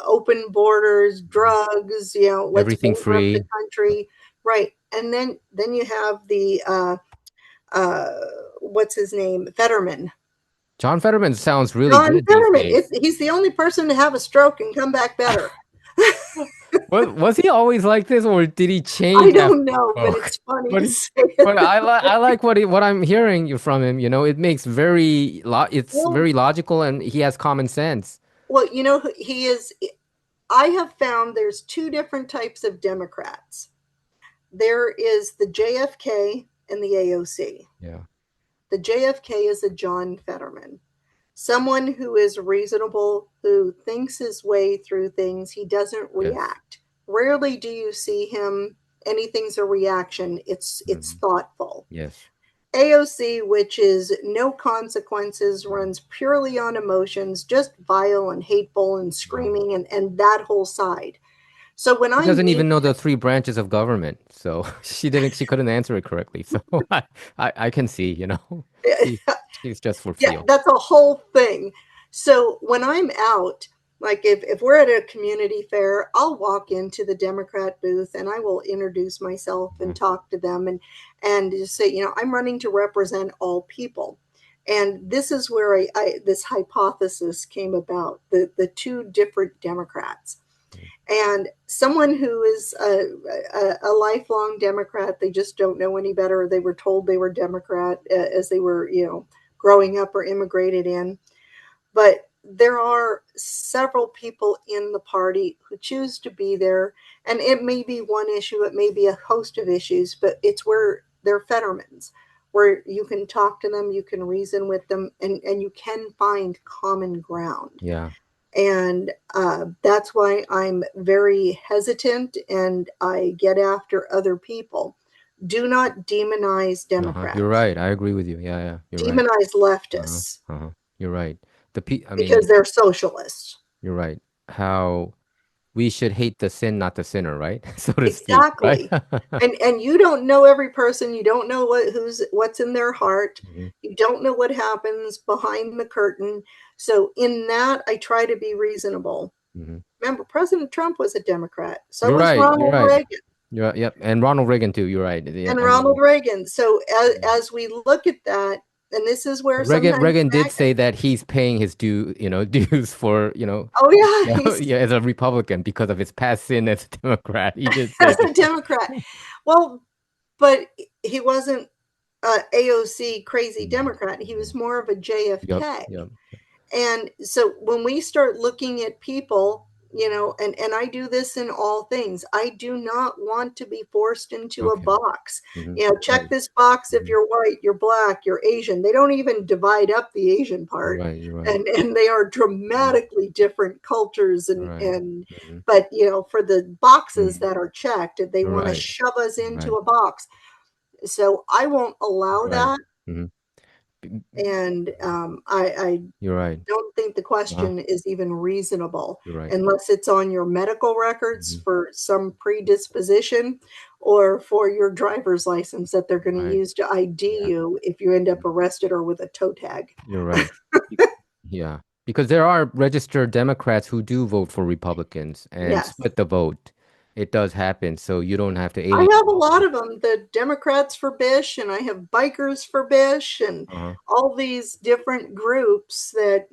open borders, Mhm. drugs, let's Everything border up the free. country, right? And then you have the uh, what's his name, Fetterman, John Fetterman sounds really John good these Fetterman. days. He's the only person to have a stroke and come back better. Was he always like this, or did he I change after don't he know, but spoke? it's funny But to he, say it. but I like what I'm hearing from him. It makes it's Well, very logical, and he has common sense. well, he is. I have found there's two different types of Democrats. There is the JFK and the AOC. Yeah. The JFK is a John Fetterman, someone who is reasonable, who thinks his way through things. He doesn't Yes. react. Rarely do you see him. Anything's a reaction. It's Mhm. thoughtful. Yes. AOC, which is no consequences, runs purely on emotions, just vile and hateful and Mhm. screaming, and that whole side. So when She I doesn't meet, even know the three branches of government, so she couldn't answer it correctly. So I can see, she she's just for yeah, feel. that's a whole thing. So when I'm out, like if we're at a community fair, I'll walk into the Democrat booth and I will introduce myself and Mhm. talk to them, and just say, I'm running to represent all people. And this is where this hypothesis came about, the two different Democrats. And someone who is a lifelong Democrat, they just don't know any better. They were told they were Democrat as they were, growing up or immigrated in. But there are several people in the party who choose to be there. And it may be one issue, it may be a host of issues, but it's where they're Fettermans, where you can talk to them, you can reason with them, and you can find common ground. Yeah. And that's why I'm very hesitant and I get after other people. Do not demonize You're Democrats, right. I agree with you. Yeah, yeah. You're right. demonize Uh-huh. leftists Uh-huh. You're right. I because mean, they're socialists. you're right. How we should hate the sin, not the sinner, right? So to Exactly. speak, right? And you don't know every person. You don't know what's in their heart. Mhm, You don't know what happens behind the curtain. So in that, I try to be reasonable. mhm. Remember, President Trump was a Democrat. So You're was right. You're Ronald right. Reagan. Yep. And Ronald Reagan too. You're right. Yeah, And I Ronald mean, Reagan. So as we look at that, and this is where sometimes Reagan did say that he's paying his dues for, oh yeah, yeah, he's yeah, as a Republican because of his past sin as a Democrat. He did say as a that. Democrat. Well, but he wasn't AOC crazy Mhm, Democrat. He was mhm. more of a Yep. JFK. Yep. And so when we start looking at people, and I do this in all things, I do not want to be forced into a Okay. box. Hmm. Check Right. this box if Hmm. you're white, you're black, you're Asian. They don't even divide up the Asian You're part. right. You're right. And they are Mhm. dramatically different cultures Right. and Hmm. but for the boxes Hmm. that are checked, they You're want to right. shove us into Right. a box. So I won't allow Right. that. Hmm. And I You're right. don't think the Uh-huh. question is even reasonable You're right. unless it's on your medical records Hmm. for some predisposition or for your driver's license that they're going to Right. use to ID Yeah. you if you end up arrested or with a toe tag. You're right. Be- Yeah. Because there are registered Democrats who do vote for Republicans and Yes. split the vote. It does happen. So you don't have to I alienate have a lot them. of them, the Democrats for Bish, and I have bikers for Bish, and Uh-huh. all these different groups that,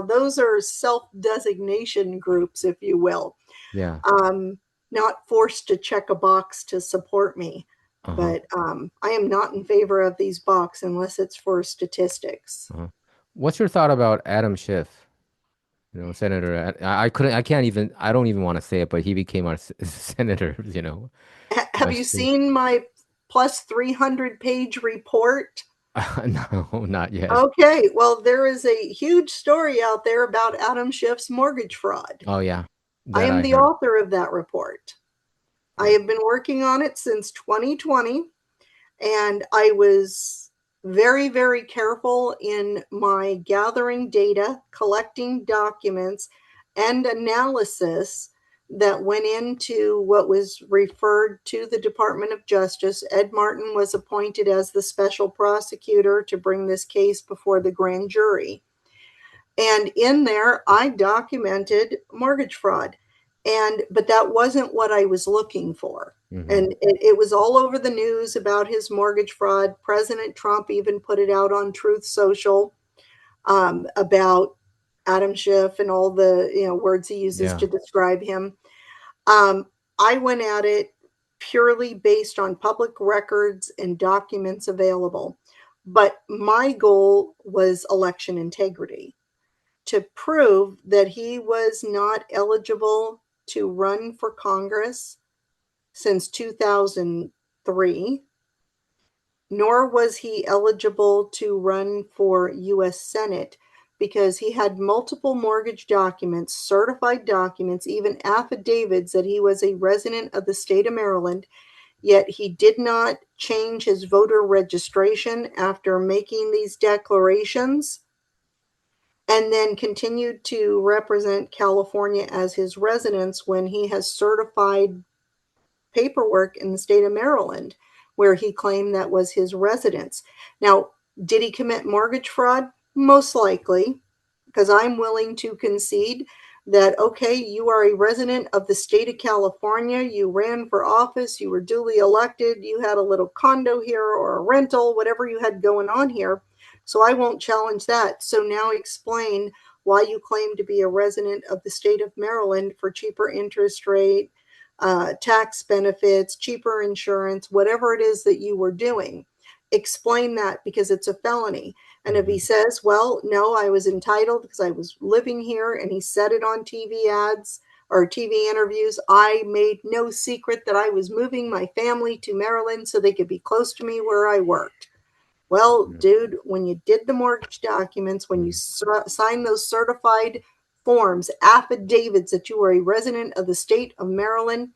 those are self designation groups, if you will. Yeah. um, Not forced to check a box to support me. Uh-huh. But I am not in favor of these box unless it's for statistics. Uh-huh. What's your thought about Adam Schiff? Senator. I can't even. I don't even want to say it, but he became our senator. Have you Western. seen my plus 300-page report? No, not yet. Okay, well, there is a huge story out there about Adam Schiff's mortgage fraud. Oh yeah, I that am I the heard. author of that report. I Yeah. have been working on it since 2020. And I was very, very careful in my gathering data, collecting documents, and analysis that went into what was referred to the Department of Justice. Ed Martin was appointed as the special prosecutor to bring this case before the grand jury. And in there, I documented mortgage fraud. But that wasn't what I was looking for. Hmm. And it was all over the news about his mortgage fraud. President Trump even put it out on Truth Social about Adam Schiff and all the words he uses Yeah. to describe him. Um, I went at it purely based on public records and documents available. But my goal was election integrity, to prove that he was not eligible to run for Congress since 2003, nor was he eligible to run for U.S. Senate because he had multiple mortgage documents, certified documents, even affidavits that he was a resident of the state of Maryland, yet he did not change his voter registration after making these declarations, and then continued to represent California as his residence when he has certified paperwork in the state of Maryland where he claimed that was his residence. Now, did he commit mortgage fraud? Most likely, because I'm willing to concede that, okay, you are a resident of the state of California, you ran for office, you were duly elected, you had a little condo here or a rental, whatever you had going on here. So I won't challenge that. So now explain why you claim to be a resident of the state of Maryland for cheaper interest rate, tax benefits, cheaper insurance, whatever it is that you were doing. Explain that, because it's a felony. And if he Hmm. says, well, no, I was entitled because I was living here, and he said it on TV ads or TV interviews, I made no secret that I was moving my family to Maryland so they could be close to me where I worked. Well, dude, when you did the mortgage documents, when you signed those certified forms, affidavits that you were a resident of the state of Maryland,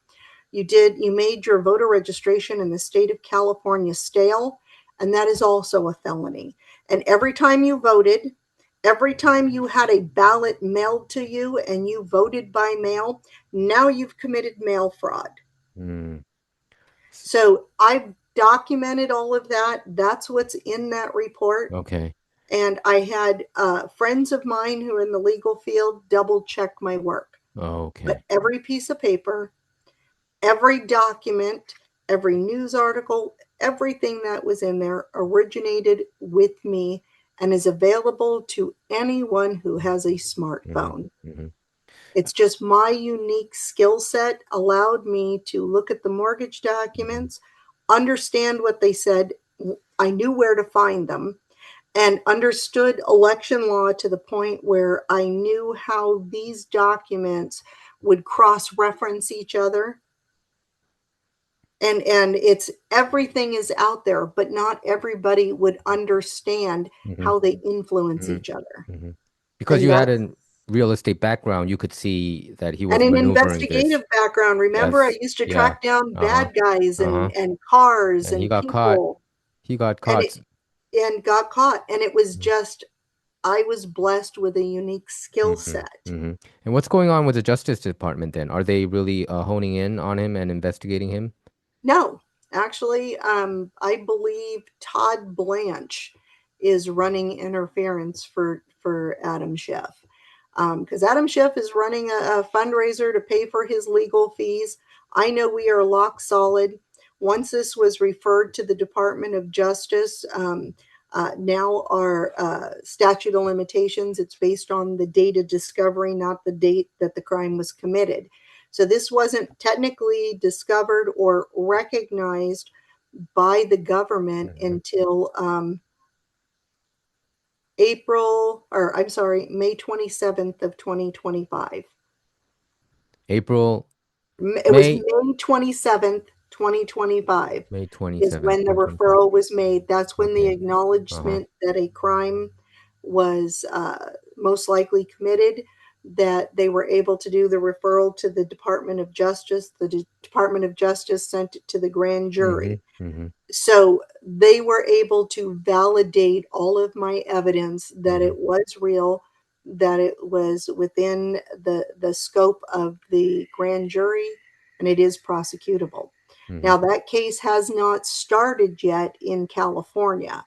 you made your voter registration in the state of California stale, and that is also a felony. And every time you voted, Every time you had a ballot mailed to you and you voted by mail, now you've committed mail fraud. Mm. So I've documented all of that. That's what's in that report. Okay. And I had friends of mine who are in the legal field double check my work. Okay. But every piece of paper, every document, every news article, everything that was in there originated with me and is available to anyone who has a smartphone. Mm-hmm. It's just my unique skill set allowed me to look at the mortgage documents, understand what they said. I knew where to find them and understood election law to the point where I knew how these documents would cross-reference each other. And it's everything is out there, but not everybody would understand how they influence each other. Because And you had that's a real estate background, you could see that he was and an maneuvering this. investigative background. Remember, I Yes. used to Yeah. track down bad guys Uh-huh. and cars And he and got caught. people, He got and caught. and got caught. And it was just, I was blessed with a unique skill set. And what's going on with the Justice Department then? Are they really honing in on him and investigating him? No, actually, I believe Todd Blanche is running interference for Adam Schiff. Because Adam Schiff is running a fundraiser to pay for his legal fees. I know we are lock solid. Once this was referred to the Department of Justice, now our statute of limitations, it's based on the date of discovery, not the date that the crime was committed. So this wasn't technically discovered or recognized by the government until May 27th of 2025. April, It was May, May 27th, 2025 May is 27th. when the 2025. referral was made. That's when the Okay. acknowledgement that a crime was most likely committed, that they were able to do the referral to the Department of Justice. The Department of Justice sent it to the grand jury. So they were able to validate all of my evidence that it was real, that it was within the scope of the grand jury, and it is prosecutable. Now, that case has not started yet in California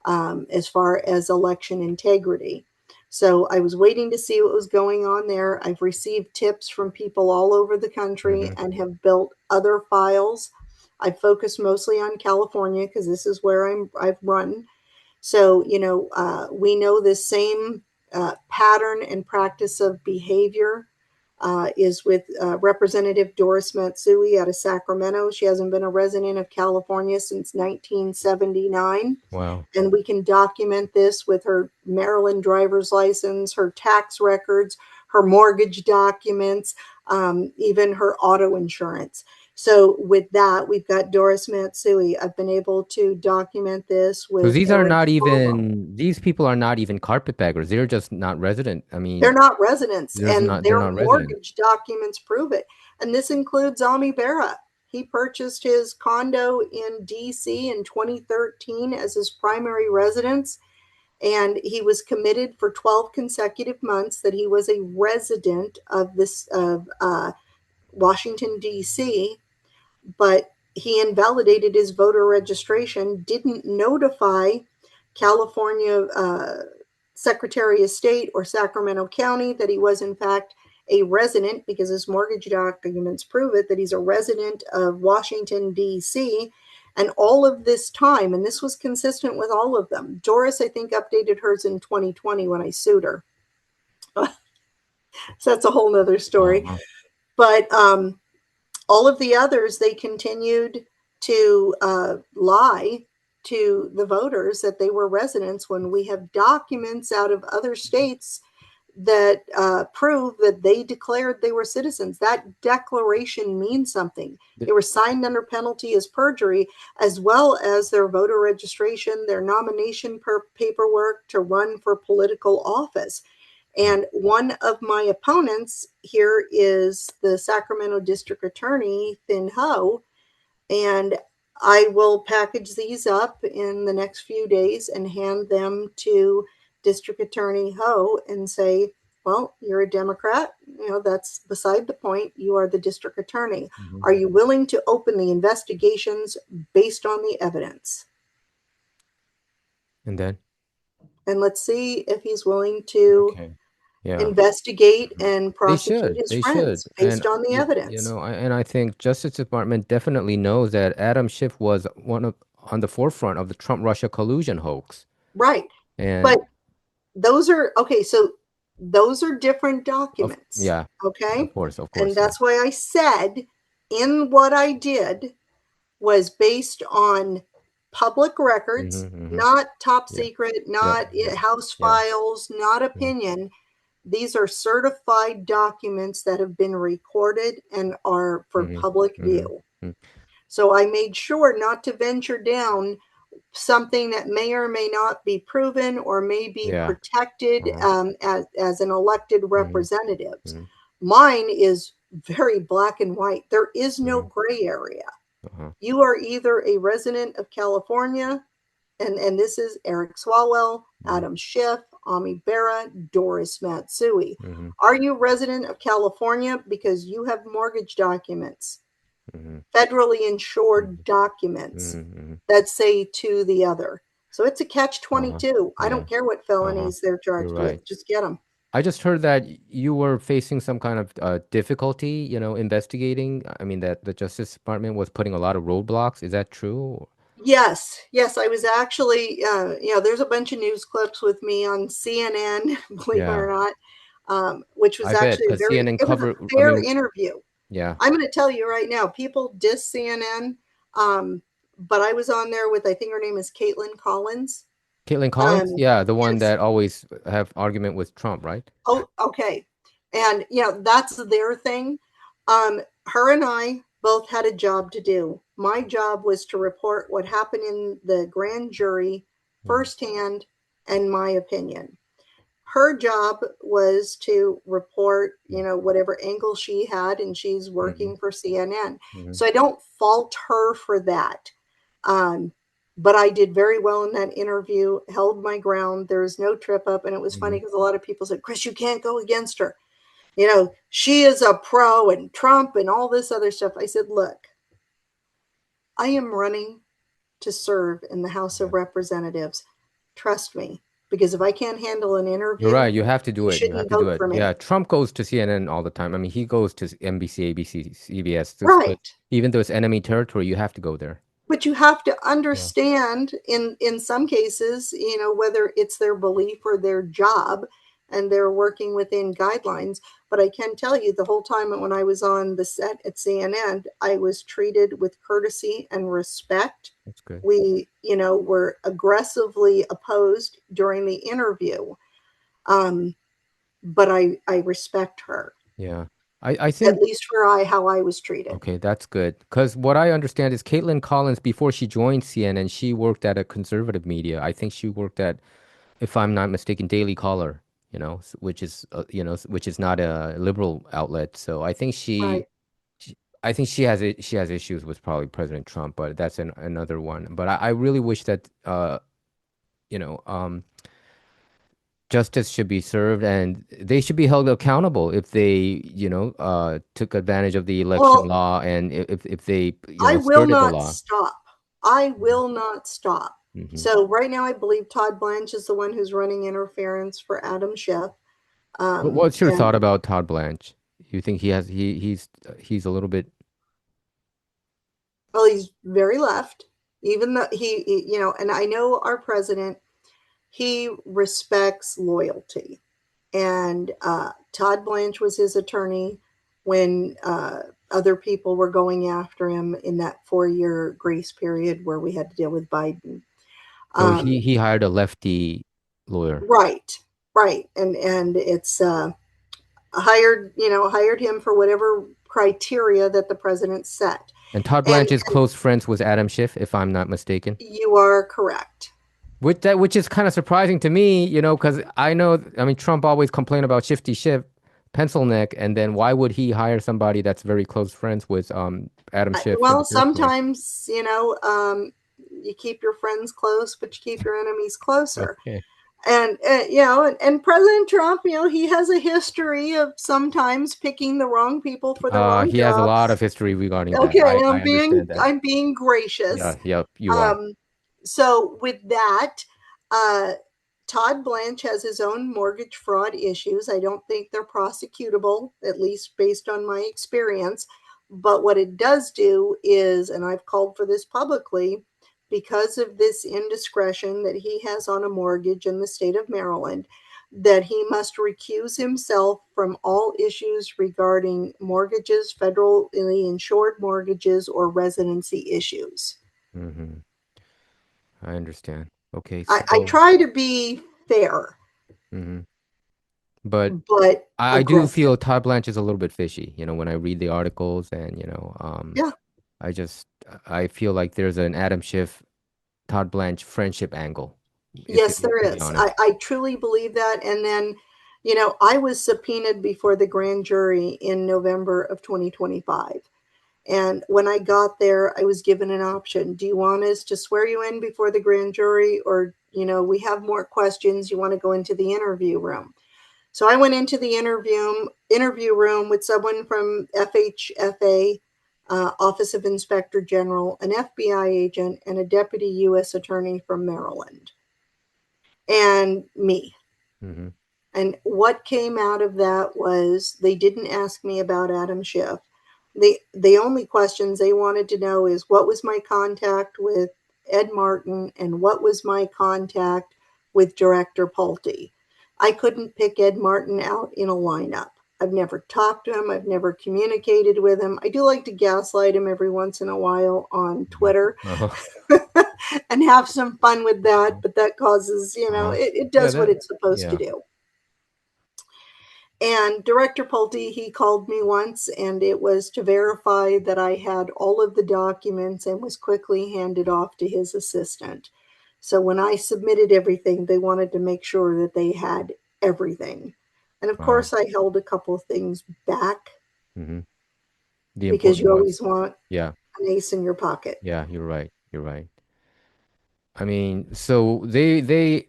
as far as election integrity. So I was waiting to see what was going on there. I've received tips from people all over the country and have built other files. I focus mostly on California because this is where I've run. So, we know this same pattern and practice of behavior is with Representative Doris Matsui out of Sacramento. She hasn't been a resident of California since 1979. Wow. And we can document this with her Maryland driver's license, her tax records, her mortgage documents, even her auto insurance. So with that, we've got Doris Matsui. I've been able to document this with. Because these people are not even carpetbaggers. They're just not resident. I mean, they're not residents, they're and not their resident. mortgage documents prove it. And this includes Ami Bera. He purchased his condo in DC in 2013 as his primary residence. And he was committed for 12 consecutive months that he was a resident of Washington, D.C., but he invalidated his voter registration, didn't notify California Secretary of State or Sacramento County that he was, in fact, a resident, because his mortgage documents prove it, that he's a resident of Washington, D.C., and all of this time, and this was consistent with all of them. Doris, I think, updated hers in 2020 when I sued her. So that's a whole nother story. But all of the others, they continued to lie to the voters that they were residents when we have documents out of other states that prove that they declared they were citizens. That declaration means something. They were signed under penalty as perjury, as well as their voter registration, their nomination paperwork to run for political office. And one of my opponents here is the Sacramento District Attorney, Thin Ho, and I will package these up in the next few days and hand them to District Attorney Ho and say, well, you're a Democrat. That's beside the point. You are the district attorney. Mm-hmm. Are you willing to open the investigations based on the evidence? And then? And let's see if he's willing to Okay. Yeah. investigate and They prosecute should. his They should. friends And based on the you evidence. know, I think Justice Department definitely knows that Adam Schiff was on the forefront of the Trump-Russia collusion hoax. Right. And But those are okay. So those are different documents. yeah, Okay. of course, And yeah. that's why I said in what I did was based on public records, not top secret, not House files, not opinion. These are certified documents that have been recorded and are for public view. So I made sure not to venture down something that may or may not be proven or may be protected as an elected representative. Mine is very black and white. There is no gray area. You are either a resident of California, and this is Eric Swalwell, Adam Schiff, Ami Bera, Doris Matsui. Are you a resident of California because you have mortgage documents, federally insured documents that say to the other? So it's a catch-22. I don't care what felonies they're charged with. Just get them. I just heard that you were facing some kind of difficulty, investigating. I mean, that the Justice Department was putting a lot of roadblocks. Is that true? Yes. I was actually, there's a bunch of news clips with me on CNN, believe it or not, which was actually because CNN covered, a fair interview. Yeah. I'm going to tell you right now, people diss CNN, but I was on there with, I think her name is Caitlin Collins. Caitlin Collins? Yeah, the one that always have argument with Trump, right? Oh, okay. And, that's their thing. Her and I both had a job to do. My job was to report what happened in the grand jury firsthand and my opinion. Her job was to report, whatever angle she had, and she's working for CNN. So I don't fault her for that. But I did very well in that interview, held my ground. There's no trip up. And it was funny because a lot of people said, Chris, you can't go against her. She is a pro and Trump and all this other stuff. I said, look, I am running to serve in the House of Representatives. Trust me, because if I can't handle an interview, you're right. You have to do it. You have to do it. For me. Yeah, Trump goes to CNN all the time. I mean, he goes to NBC, ABC, CBS. Right. Even though it's enemy territory, you have to go there. But you have to understand in some cases, whether it's their belief or their job, and they're working within guidelines. But I can tell you the whole time when I was on the set at CNN, I was treated with courtesy and respect. That's good. We, were aggressively opposed during the interview. But I respect her. Yeah. I think at least for how I was treated. Okay, that's good. Because what I understand is Caitlin Collins, before she joined CNN, she worked at a conservative media. I think she worked at, if I'm not mistaken, Daily Caller, which is not a liberal outlet. So I think I think she has issues with probably President Trump, but that's another one. But I really wish that justice should be served, and they should be held accountable if they, took advantage of the election law, and if they, I will skirted the not law. stop. I will not stop. So right now, I believe Todd Blanche is the one who's running interference for Adam Schiff. What's your thought about Todd Blanche? You think he's a little bit? Well, he's very left. Even though he, and I know our president. He respects loyalty. And Todd Blanche was his attorney when other people were going after him in that 4-year grace period where we had to deal with Biden. So he hired a lefty lawyer. Right. And it's hired him for whatever criteria that the president set. And Todd Blanche is close friends with Adam Schiff, if I'm not mistaken. You are correct. Which is kind of surprising to me, because Trump always complained about Shifty Schiff, pencil neck, and then why would he hire somebody that's very close friends with Adam Schiff? Well, sometimes, you keep your friends close, but you keep your enemies closer. Okay. And and President Trump, he has a history of sometimes picking the wrong people for the wrong He has a lot jobs. of history regarding that. Okay, I understand that. I'm being Yeah, gracious. yep, you are. Um, so with that, uh, Todd Blanche has his own mortgage fraud issues. I don't think they're prosecutable, at least based on my experience. But what it does do is, and I've called for this publicly, because of this indiscretion that he has on a mortgage in the state of Maryland, that he must recuse himself from all issues regarding mortgages, federally insured mortgages, or residency issues. Mm-hmm. I understand. Okay, I so, try to be fair, mm-hmm. But but I do aggressive. feel Todd Blanche is a little bit fishy, when I read the articles and, Yeah. I just I feel like there's an Adam Schiff, Todd Blanche friendship angle, Yes, there to be is. honest. I truly believe that. And then, I was subpoenaed before the grand jury in November of 2025. And when I got there, I was given an option. Do you want us to swear you in before the grand jury? Or, we have more questions. You want to go into the interview room? So I went into the interview room with someone from FHFA, Office of Inspector General, an FBI agent, and a deputy U.S. attorney from Maryland, and me. Mm-hmm. And what came out of that was they didn't ask me about Adam Schiff. The only questions they wanted to know is what was my contact with Ed Martin and what was my contact with Director Pulte. I couldn't pick Ed Martin out in a lineup. I've never talked to him. I've never communicated with him. I do like to gaslight him every once in a while on Twitter Uh-huh. and have some fun with that, but that causes, Uh-huh. it Yeah, does what it's supposed to yeah. do. And Director Pulte, he called me once, and it was to verify that I had all of the documents and was quickly handed off to his assistant. So when I submitted everything, they wanted to make sure that they had everything. And of Wow. course, I held a couple of things back Mm-hmm. The because important you ones. always want Yeah, an ace in your pocket. yeah, you're right. You're right. I mean, so they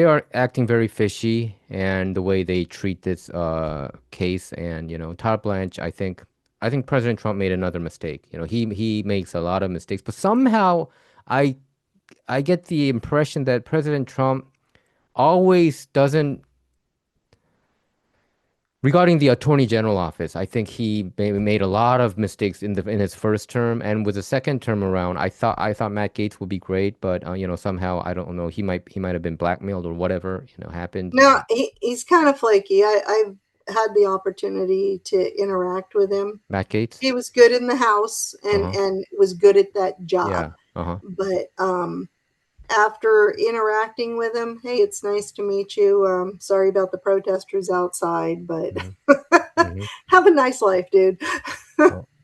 are acting very fishy, and the way they treat this case, and Todd Blanche, I think President Trump made another mistake. He makes a lot of mistakes, but somehow I I get the impression that President Trump always doesn't. Regarding the Attorney General office, I think he made a lot of mistakes in his first term, and with the second term around, I thought Matt Gaetz would be great, but somehow I don't know, he might have been blackmailed or whatever happened. Now, he's kind of flaky. I've had the opportunity to interact with him. Matt Gaetz? He was good in the house Uh-huh. and was good at that Yeah. job. Uh-huh. But after interacting with him, hey, it's nice to meet you. Sorry about the protesters outside, but Hmm. Hmm. have a nice life, dude.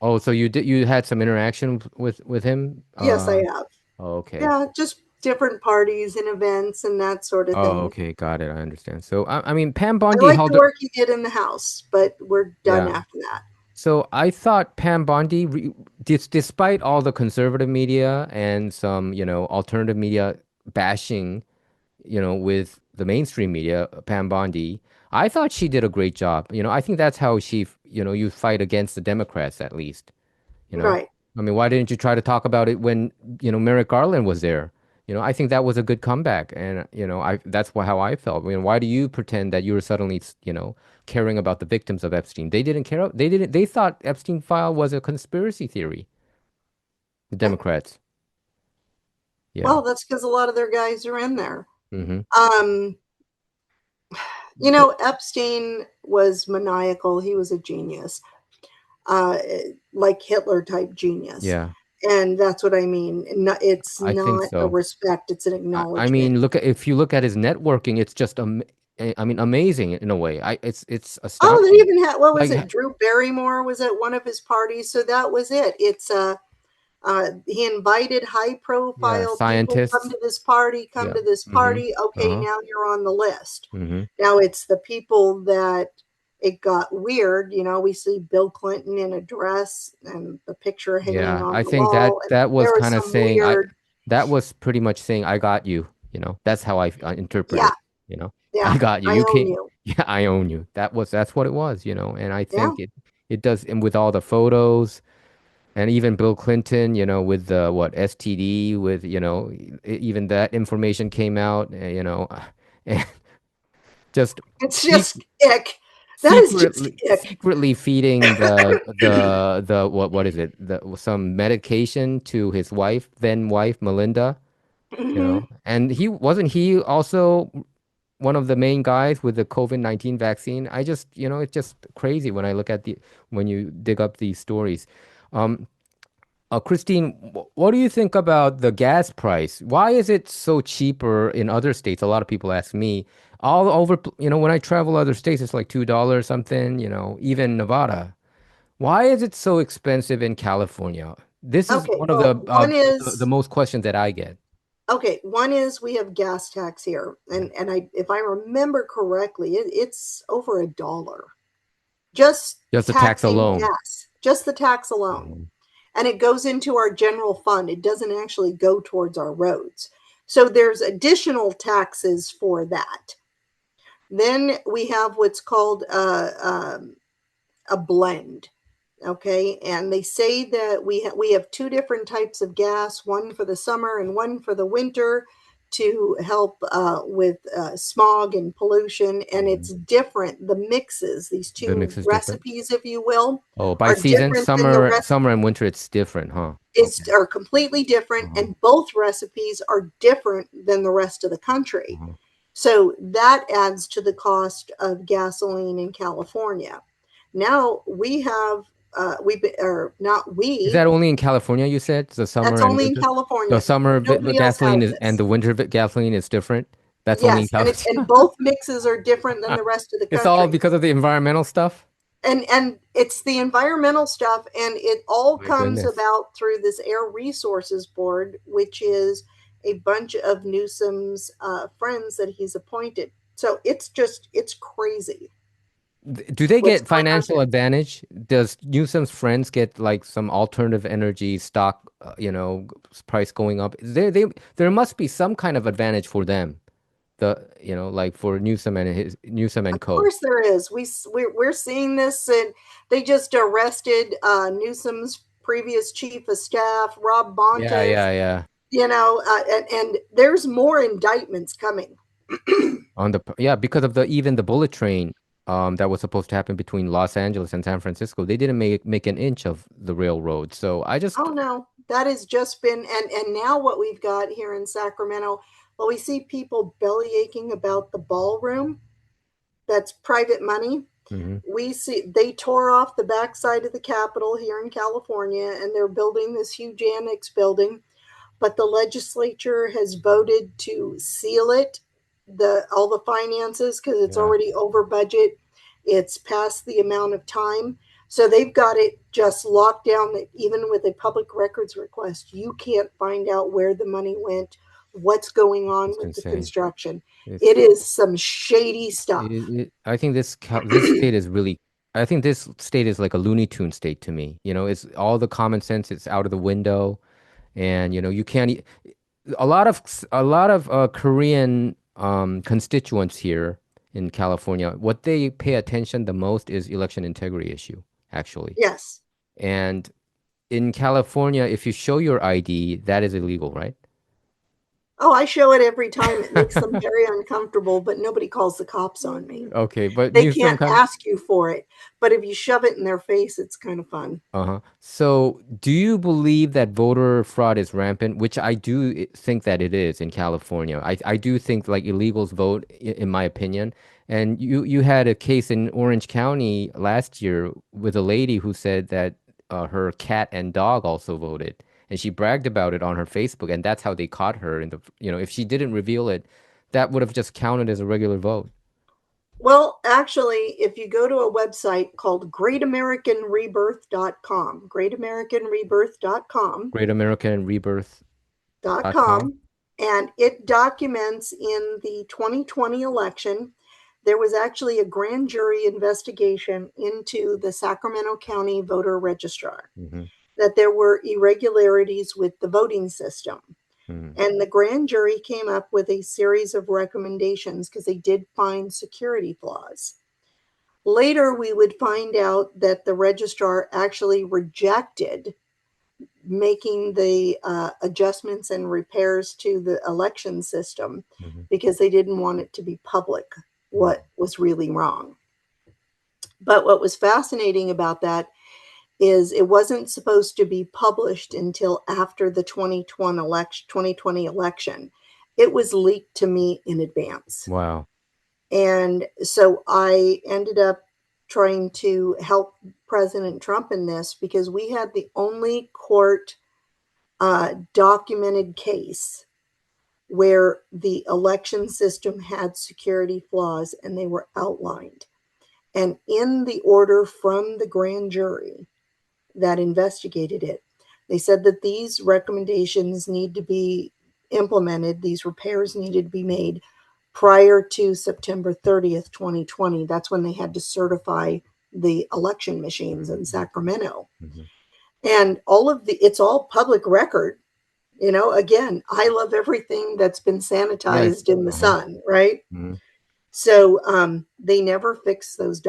Oh, so you had some interaction with him? Yes, I have. Oh, okay. Yeah, just different parties and events and that sort of Oh, thing. okay, got it. I understand. So I mean, Pam I Bondi like the held. work he did in the house, but we're done Yeah. after that. So I thought Pam Bondi, despite all the conservative media and some, alternative media bashing, with the mainstream media, Pam Bondi, I thought she did a great job. I think that's how you fight against the Democrats at least. You know, Right. I mean, why didn't you try to talk about it when, Merrick Garland was there? I think that was a good comeback. And, that's how I felt. I mean, why do you pretend that you were suddenly, caring about the victims of Epstein? They didn't care. They thought Epstein file was a conspiracy theory. The Democrats. Yeah. Well, that's because a lot of their guys are in there. Mm-hmm. Um, Epstein was maniacal. He was a genius, uh, like Hitler type genius. Yeah, And that's what I mean. It's I think not a so. respect, it's an I acknowledgement. mean, if you look at his networking, it's just I mean, amazing in a way. It's Oh, they astonishing. even had, what was Like, it? Drew Barrymore was at one of his parties. So that was it. He invited high yeah, profile people, come scientists. to this party, come Yeah. to this Mm-hmm. party. Okay, Uh-huh. now you're on the list. Mm-hmm. Now it's the people that it got weird. We see Bill Clinton in a dress and the picture hanging Yeah, on I the think that wall. And that was there was kind of some saying weird, that was pretty much saying I got you. That's how I interpret yeah, it. you know. I Yeah, got you. I You own can't. you. Yeah, I own you. That's what it was, you know. And I Yeah. think it does, and with all the photos, and even Bill Clinton, you know, with the what STD, with you know, even that information came out, you know, and just It's se just ick. That is just ick. secretly feeding the what is it, the some medication to his wife, then wife Melinda, you Hmm. know, and he also one of the main guys with the COVID-19 vaccine. I just, you know, it's just crazy when I look at the when you dig up these stories. Um, Christine, what do you think about the gas price? Why is it so cheaper in other states? A lot of people ask me. All over, you know, when I travel other states, it's like $2 something, you know, even Nevada. Why is it so expensive in California? This is Okay, one of well, the most questions that I get. one is we have gas tax here, and I, if I remember correctly, it's over $1 just Just the tax taxing alone. gas, just the tax alone. Mhm. And it goes into our general fund. It doesn't actually go towards our roads. So there's additional taxes for that. Then we have what's called a blend. Okay, and they say that we have two different types of gas, one for the summer and one for the winter, to help with smog and pollution. And it's Mhm. different. The mixes, these The two mix is different. recipes, if you will, Oh, by are season, different than the rest. summer and winter, it's different, huh? Is Okay. are completely different, Uh-huh. and both recipes are different than the rest of the country. Uh-huh. So that adds to the cost of gasoline in California. Now we have or not Is we. that only in California, you said? The That's summer and only in winter? The California. summer Nobody else gasoline has is and this. the winter gasoline is different. That's only in Yes, and California. both mixes are different than the rest of the It's all country. because of the environmental stuff. And it's the environmental stuff, and it all My comes goodness. about through this Air Resources Board, which is a bunch of Newsom's friends that he's appointed. So it's crazy Do they what's get going on financial there. advantage? Does Newsom's friends get like some alternative energy stock, you know, price going up? There must be some kind of advantage for them. The, you know, like for Newsom and his Newsom and Of Co. course there is. We're seeing this, and they just arrested Newsom's previous chief of staff, Rob Yeah, Bonta. yeah, yeah. And there's more indictments coming. Yeah, because of the even the bullet train that was supposed to happen between Los Angeles and San Francisco, they didn't make an inch of the railroad. So I just Oh no, that has just been, and now what we've got here in Sacramento, well, we see people belly aching about the ballroom. That's private money. Mhm. We see they tore off the backside of the Capitol here in California, and they're building this huge annex building. But the legislature has voted to seal it, the all the finances, because it's Yeah, already over budget. It's past the amount of time. So they've got it just locked down that even with a public records request, you can't find out where the money went, what's going on it's with the insane. construction. It's It is some shady stuff. I think this state is really I think this state is like a Looney Tune state to me. You know, it's all the common sense, it's out of the window, and you know, you can't a lot of Korean constituents here in California, what they pay attention the most is election integrity issue, actually. Yes. And in California, if you show your ID, that is illegal, right? Oh, I show it every time. It makes them very uncomfortable, but nobody calls the cops on me. Okay, but They Newsom can't come. ask you for it, but if you shove it in their face, it's kind of fun. Uh-huh. So, do you believe that voter fraud is rampant? Which I do think that it is in California. I do think like illegals vote, in my opinion. And you had a case in Orange County last year with a lady who said that her cat and dog also voted, and she bragged about it on her Facebook, and that's how they caught her in the, you know, if she didn't reveal it, that would have just counted as a regular vote. Well, actually, if you go to a website called greatamericanrebirth.com, greatamericanrebirth.com, GreatAmericanRebirth.com. and it documents in the 2020 election, there was actually a grand jury investigation into the Sacramento County voter registrar, Hmm. that there were irregularities with the voting system. And the grand jury came up with a series of recommendations because they did find security flaws. Later, we would find out that the registrar actually rejected making the adjustments and repairs to the election system because they didn't want it to be public what was really wrong. But what was fascinating about that is it wasn't supposed to be published until after the 2020 election. It was leaked to me in advance. Wow. And so I ended up trying to help President Trump in this because we had the only court documented case where the election system had security flaws and they were outlined. And in the order from the grand jury that investigated it, they said that these recommendations need to be implemented, these repairs needed to be made prior to September 30th, 2020. That's when they had to certify the election machines in Sacramento. And it's all public record. You know, again, I love everything that's been sanitized in the sun, right? So they never fixed those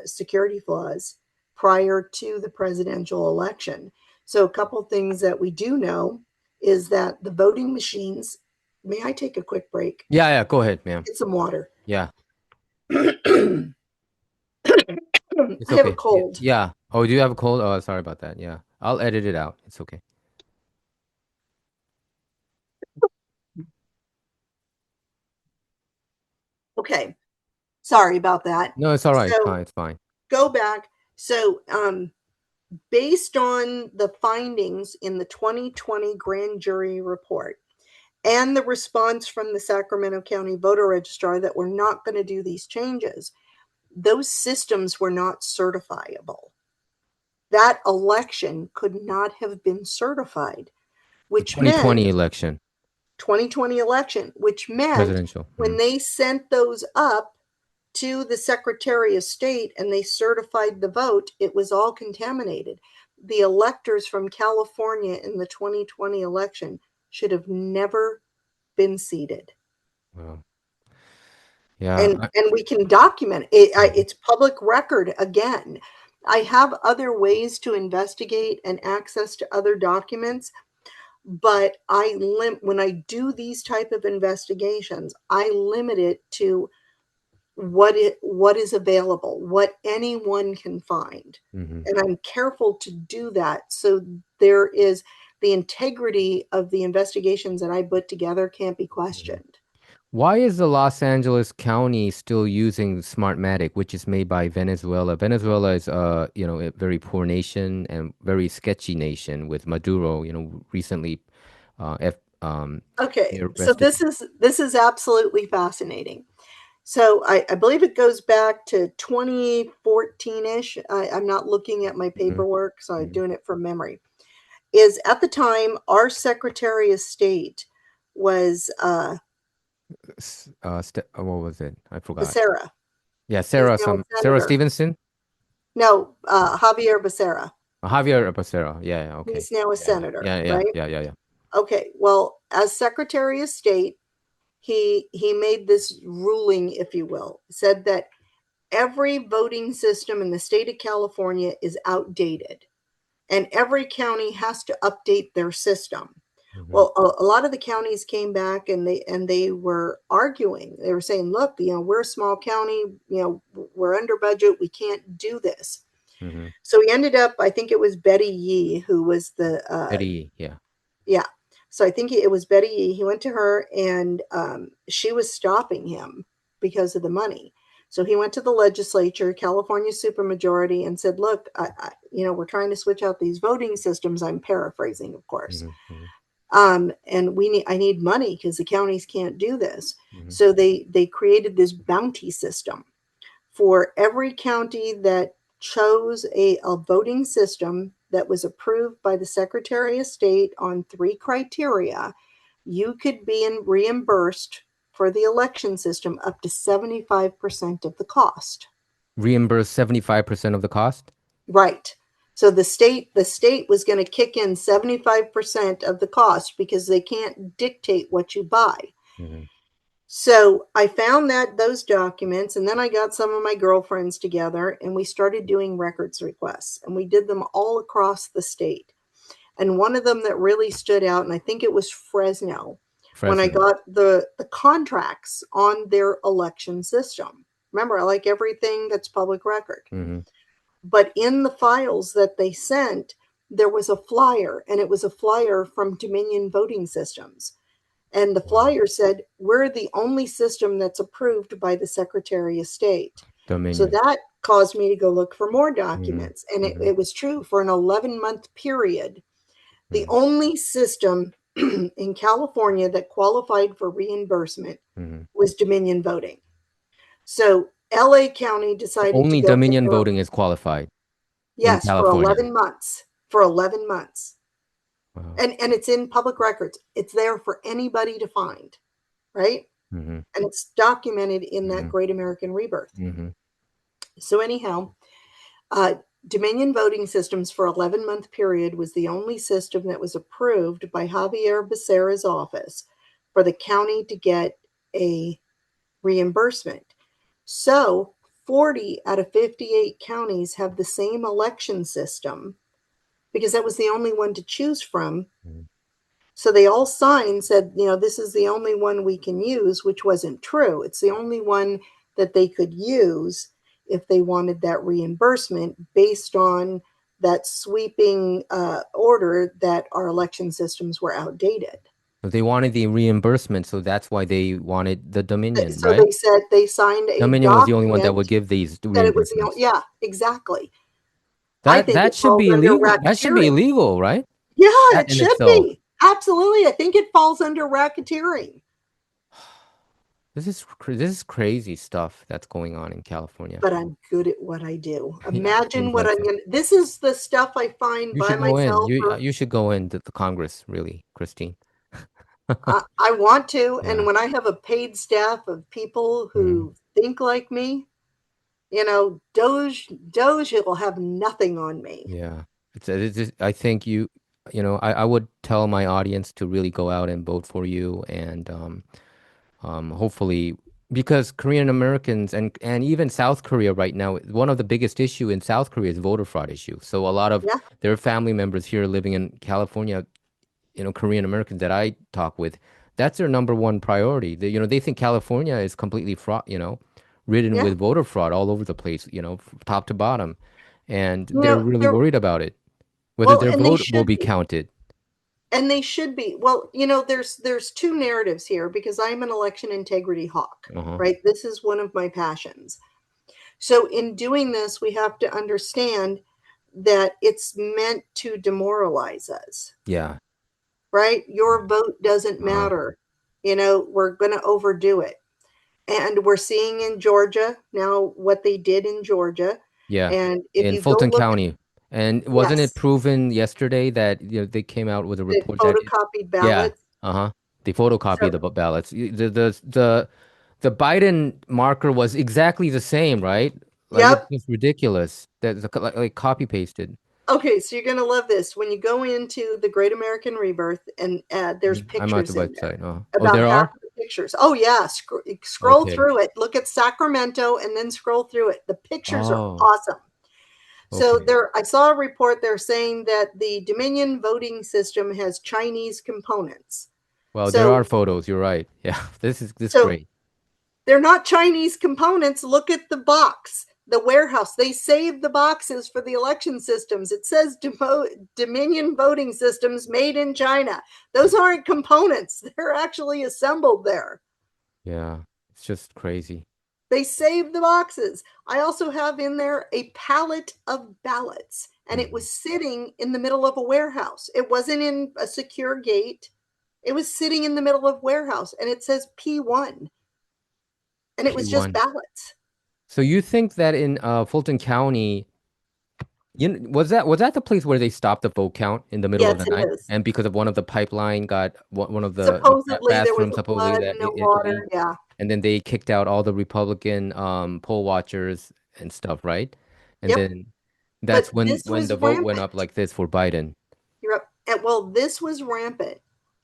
security flaws prior to the presidential election. So a couple of things that we do know is that the voting machines, may I take a quick break? Yeah, go ahead, ma'am. Get some water. Yeah. I have a cold. Yeah. Oh, do you have a cold? Oh, sorry about that. Yeah. I'll edit it out. It's okay. Okay. Sorry about that. No, it's all right. So, It's fine. Go back. So, based on the findings in the 2020 grand jury report and the response from the Sacramento County voter registrar that we're not going to do these changes, those systems were not certifiable. That election could not have been certified, which 2020 meant election. 2020 election, which meant Presidential. when they sent those up to the Secretary of State and they certified the vote, it was all contaminated. The electors from California in the 2020 election should have never been seated. Wow. Yeah. And we can document it. It's public record again. I have other ways to investigate and access to other documents, but when I do these type of investigations, I limit it to what is available, what anyone can find. And I'm careful to do that. So there is the integrity of the investigations that I put together can't be questioned. Why is the Los Angeles County still using Smartmatic, which is made by Venezuela? Venezuela is a very poor nation and very sketchy nation with Maduro, recently okay. So this is absolutely fascinating. So I believe it goes back to 2014-ish. I'm not looking at my paperwork, so I'm doing it from memory. Is at the time our Secretary of State was what was it? I forgot. Becerra. Yeah, Sarah Stevenson? No, Javier Becerra. Javier Becerra. Yeah, okay. He's now a senator, right? Yeah. Okay, well, as Secretary of State, he made this ruling, if you will, said that every voting system in the state of California is outdated and every county has to update their system. Well, a lot of the counties came back and they were arguing. They were saying, look, we're a small county, we're under budget. We can't do this. So he ended up, I think it was Betty Yee, who was the Betty Yee, yeah. Yeah. So I think it was Betty Yee. He went to her and she was stopping him because of the money. So he went to the legislature, California supermajority, and said, look, we're trying to switch out these voting systems. I'm paraphrasing, of course. And I need money because the counties can't do this. So they created this bounty system for every county that chose a voting system that was approved by the Secretary of State on 3 criteria. You could be reimbursed for the election system up to 75% of the cost. Reimburse 75% of the cost? Right. So the state was going to kick in 75% of the cost because they can't dictate what you buy. Mhm. So I found those documents, and then I got some of my girlfriends together and we started doing records requests, and we did them all across the state. And one of them that really stood out, and I think it was Fresno, when I Fresno. got the contracts on their election system. Remember, I like everything that's public record. Hmm. But in the files that they sent, there was a flyer, and it was a flyer from Dominion Voting Systems. And the Wow. flyer said, we're the only system that's approved by the Secretary of State. So Dominion. that caused me to go look for more Hmm. documents. And Hmm. it was true for an 11-month period. The Hmm. only system in California that qualified for reimbursement Hmm. was Dominion Voting. So LA County decided to Only go with Dominion their, voting is qualified in yes, for California. 11 months. For 11 months. Wow. And it's in public records. It's there for anybody to find, right? Hmm. And it's documented in that Hmm. Great American Rebirth. Hmm. So anyhow, uh, Dominion Voting Systems for 11-month period was the only system that was approved by Javier Becerra's office for the county to get a reimbursement. So 40 out of 58 counties have the same election system because that was the only one to choose from. So they all signed, said, this is the only one we can use, which wasn't true. It's the only one that they could use if they wanted that reimbursement based on that sweeping order that our election systems were outdated. So they wanted the reimbursement, so that's why they wanted the Dominion, So right? they said they signed a Dominion was the only one that would document give these that it was reimbursements. yeah, exactly. I That think it that should falls be under illegal. That should be racketeering. illegal, right? Yeah, That it in should itself. be. Absolutely. I think it falls under racketeering. This is crazy stuff that's going on in California. But I'm good at what I do. Yeah, it Imagine seems what like I'm so. going to, this is the stuff I find You by should go in. myself. You should go into the Congress, really, Christine. I want to. And Yeah. when I have a paid staff of people Mhm. who think like me, Doge will have nothing on me. Yeah. I think I would tell my audience to really go out and vote for you, and hopefully, because Korean Americans and even South Korea right now, one of the biggest issue in South Korea is voter fraud issue. So a lot of Yeah, their family members here living in California, Korean Americans that I talk with, that's their number one priority. They think California is completely fraud, ridden yeah. with voter fraud all over the place, from top to bottom. And You they're know, really they're, worried about it, whether well, their and they vote will should be be. counted. And they should be. Well, there's two narratives here because I'm an election integrity hawk, Uh-huh. right? This is one of my passions. So in doing this, we have to understand that it's meant to demoralize us, Yeah. right? Your vote doesn't Uh-huh. matter. We're going to overdo it. And we're seeing in Georgia now what they did in Georgia. Yeah. And if In you go Fulton look, County. And wasn't it yes, proven yesterday that they came out with a the report that photocopied yeah, ballots. uh-huh. They photocopied So, the ballots. The Biden marker was exactly the same, right? Like it's yep. just ridiculous. That's like copy pasted. Okay, so you're going to love this. When you go into the Great American Rebirth, and there's I'm at the pictures in there, website. Oh, oh, about there half are? of the pictures. Oh, yeah. Scroll Okay. through it. Look at Sacramento and then scroll through it. The pictures are Oh, awesome. So okay. I saw a report there saying that the Dominion voting system has Chinese components. Well, there So, are photos. You're right. Yeah, this is so great. they're not Chinese components. Look at the box, the warehouse. They saved the boxes for the election systems. It says Dominion voting systems made in China. Those aren't components. They're actually assembled there. Yeah, it's just crazy. They saved the boxes. I also have in there a pallet of ballots, and it Mhm. was sitting in the middle of a warehouse. It wasn't in a secure gate. It was sitting in the middle of warehouse, and it says P1, and it was just P1. ballots. So you think that in Fulton County, was that the place where they stopped the vote count in the middle of Yes, the it night? is. And because of one of the pipeline got one of the Supposedly there was bathrooms a supposedly flood that and no it water. leaked, Yeah. and then they kicked out all the Republican poll watchers and stuff, right? And Yep. then That's But when this was the vote went rampant. up like this for Biden. You're up. Well, this was rampant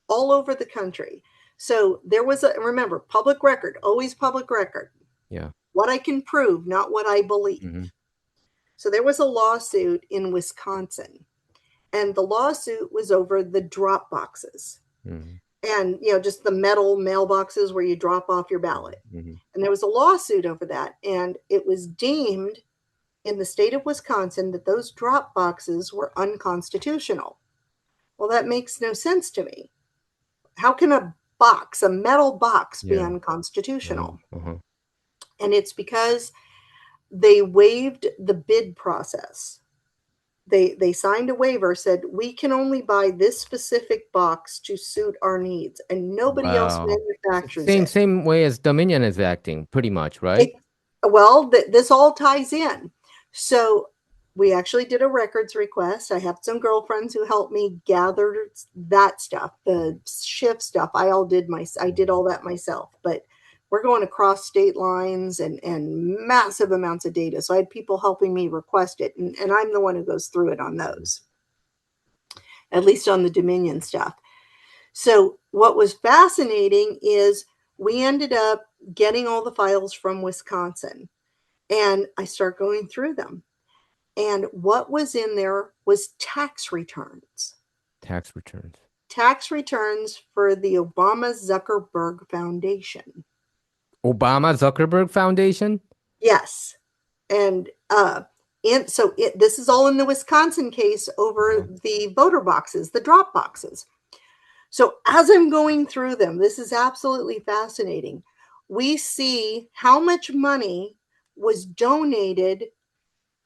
all over the country. So there was remember, public record, always public record. Yeah. What I can prove, not what I believe. Mm-hmm. So there was a lawsuit in Wisconsin, and the lawsuit was over the drop boxes. Mm-hmm. And, just the metal mailboxes where you drop off your ballot. Mm-hmm. And there was a lawsuit over that. And it was deemed in the state of Wisconsin that those drop boxes were unconstitutional. Well, that makes no sense to me. How can a metal box, be unconstitutional? Uh-huh. And it's because they waived the bid process. They signed a waiver, said we can only buy this specific box to suit our needs, and nobody else manufactures it. Same way as Dominion is acting, pretty much, right? This all ties in. So we actually did a records request. I have some girlfriends who helped me gather that stuff, the shift stuff. I did all that myself, but we're going across state lines and massive amounts of data. So I had people helping me request it, and I'm the one who goes through it on those, at least on the Dominion stuff. So what was fascinating is we ended up getting all the files from Wisconsin, and I start going through them. And what was in there was tax returns. Tax returns. Tax returns for the Obama Zuckerberg Foundation. Obama Zuckerberg Foundation? Yes. And this is all in the Wisconsin case over the voter boxes, the drop boxes. So as I'm going through them, this is absolutely fascinating. We see how much money was donated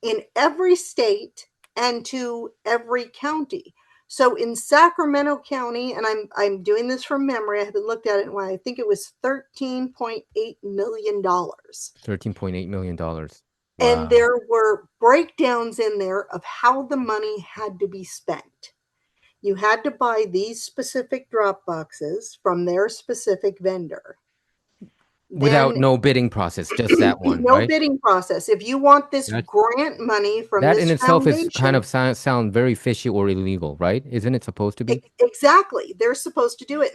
in every state and to every county. So in Sacramento County, and I'm doing this from memory, I haven't looked at it in a while, I think it was $13.8 million. $13.8 million. Wow. And there were breakdowns in there of how the money had to be spent. You had to buy these specific drop boxes from their specific vendor. Without no bidding process, just that one, no right? bidding process. If you want this grant money from that this in itself foundation, is kind of sound very fishy or illegal, right? Isn't it supposed to be? Exactly. They're supposed to do it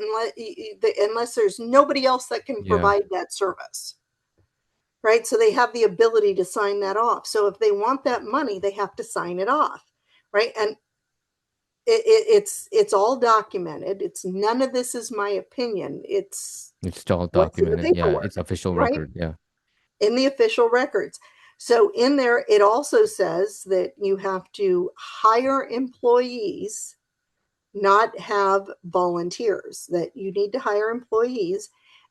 unless there's nobody else that can provide that service. Right? So they have the ability to sign that off. So if they want that money, they have to sign it off. Right? And it's all documented. It's none of this is my opinion. It's all documented. Yeah, it's official record. Yeah. In the official records. So in there, it also says that you have to hire employees, not have volunteers, that you need to hire employees,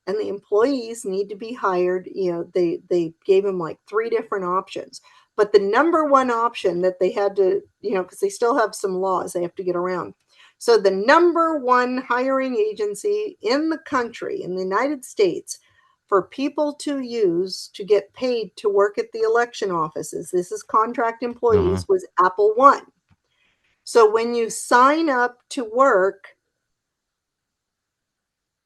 and the employees need to be hired. They gave them like 3 different options. But the number one option that they had to, because they still have some laws they have to get around. So the number one hiring agency in the country, in the United States, for people to use to get paid to work at the election offices, this is contract employees, was Apple One. So when you sign up to work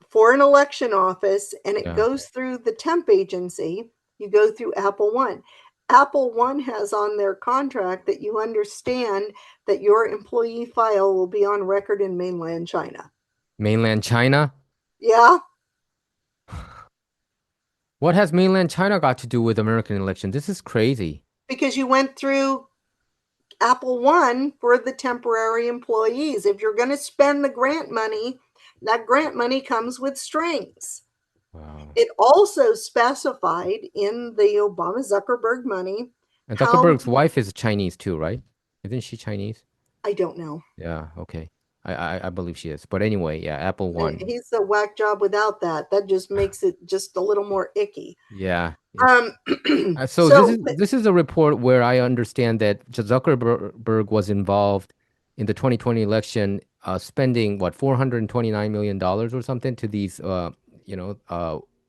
for an election office and it goes through the temp agency, you go through Apple One. Apple One has on their contract that you understand that your employee file will be on record in mainland China. Mainland China? Yeah. What has mainland China got to do with American election? This is crazy. Because you went through Apple One for the temporary employees. If you're going to spend the grant money, that grant money comes with strings. Wow. It also specified in the Obama Zuckerberg money. And Zuckerberg's wife is Chinese too, right? Isn't she Chinese? I don't know. Yeah, okay. I believe she is. But anyway, yeah, Apple One. He's a whack job without that. That just makes it just a little more icky. Yeah. So this is a report where I understand that Zuckerberg was involved in the 2020 election, spending $429 million or something to these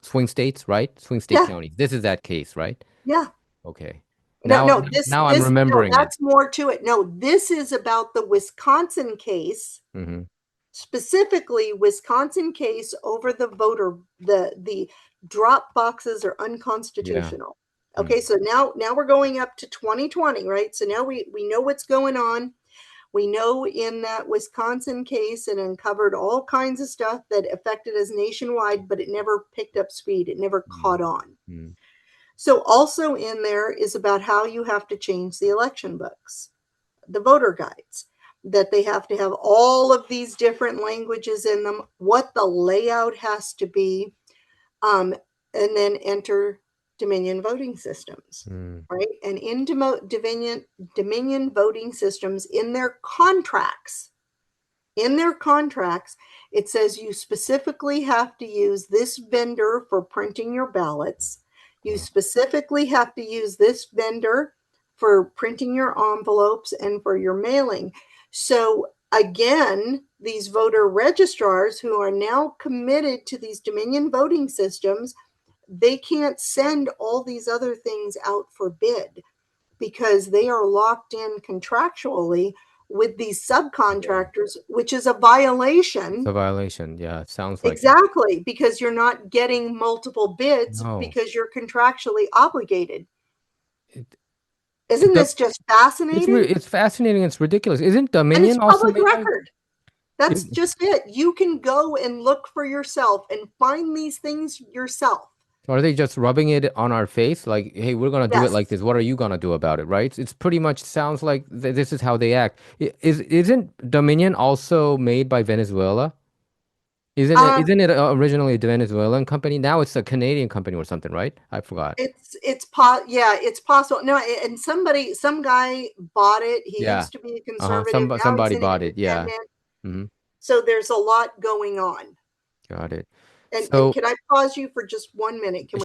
swing states, right? Swing state counties. This is that case, right? Yeah. Okay. Now I'm remembering. No, that's more to it. No, this is about the Wisconsin case, specifically Wisconsin case over the voter. The drop boxes are unconstitutional. Okay, so now we're going up to 2020, right? So now we know what's going on. We know in that Wisconsin case, it uncovered all kinds of stuff that affected us nationwide, but it never picked up speed. It never caught on. So also in there is about how you have to change the election books, the voter guides, that they have to have all of these different languages in them, what the layout has to be, and then enter Dominion voting systems, right? And in Dominion voting systems, in their contracts, it says you specifically have to use this vendor for printing your ballots. You specifically have to use this vendor for printing your envelopes and for your mailing. So again, these voter registrars who are now committed to these Dominion voting systems, they can't send all these other things out for bid because they are locked in contractually with these subcontractors, which is a violation. It's a violation. Yeah, it sounds like exactly, because you're not getting multiple bids because you're contractually obligated. Isn't this just fascinating? It's fascinating. It's ridiculous. Isn't Dominion and it's also public record? That's just it. You can go and look for yourself and find these things yourself. Are they just rubbing it on our face? Like, hey, we're going to do it like this. What are you going to do about it, right? It's pretty much sounds like this is how they act. Isn't Dominion also made by Venezuela? Isn't it originally a Venezuelan company? Now it's a Canadian company or something, right? I forgot. It's possible. No, and some guy bought it. He used to be a conservative. Somebody bought it. Yeah. So there's a lot going on. Got it. And can I pause you for just 1 minute? Can we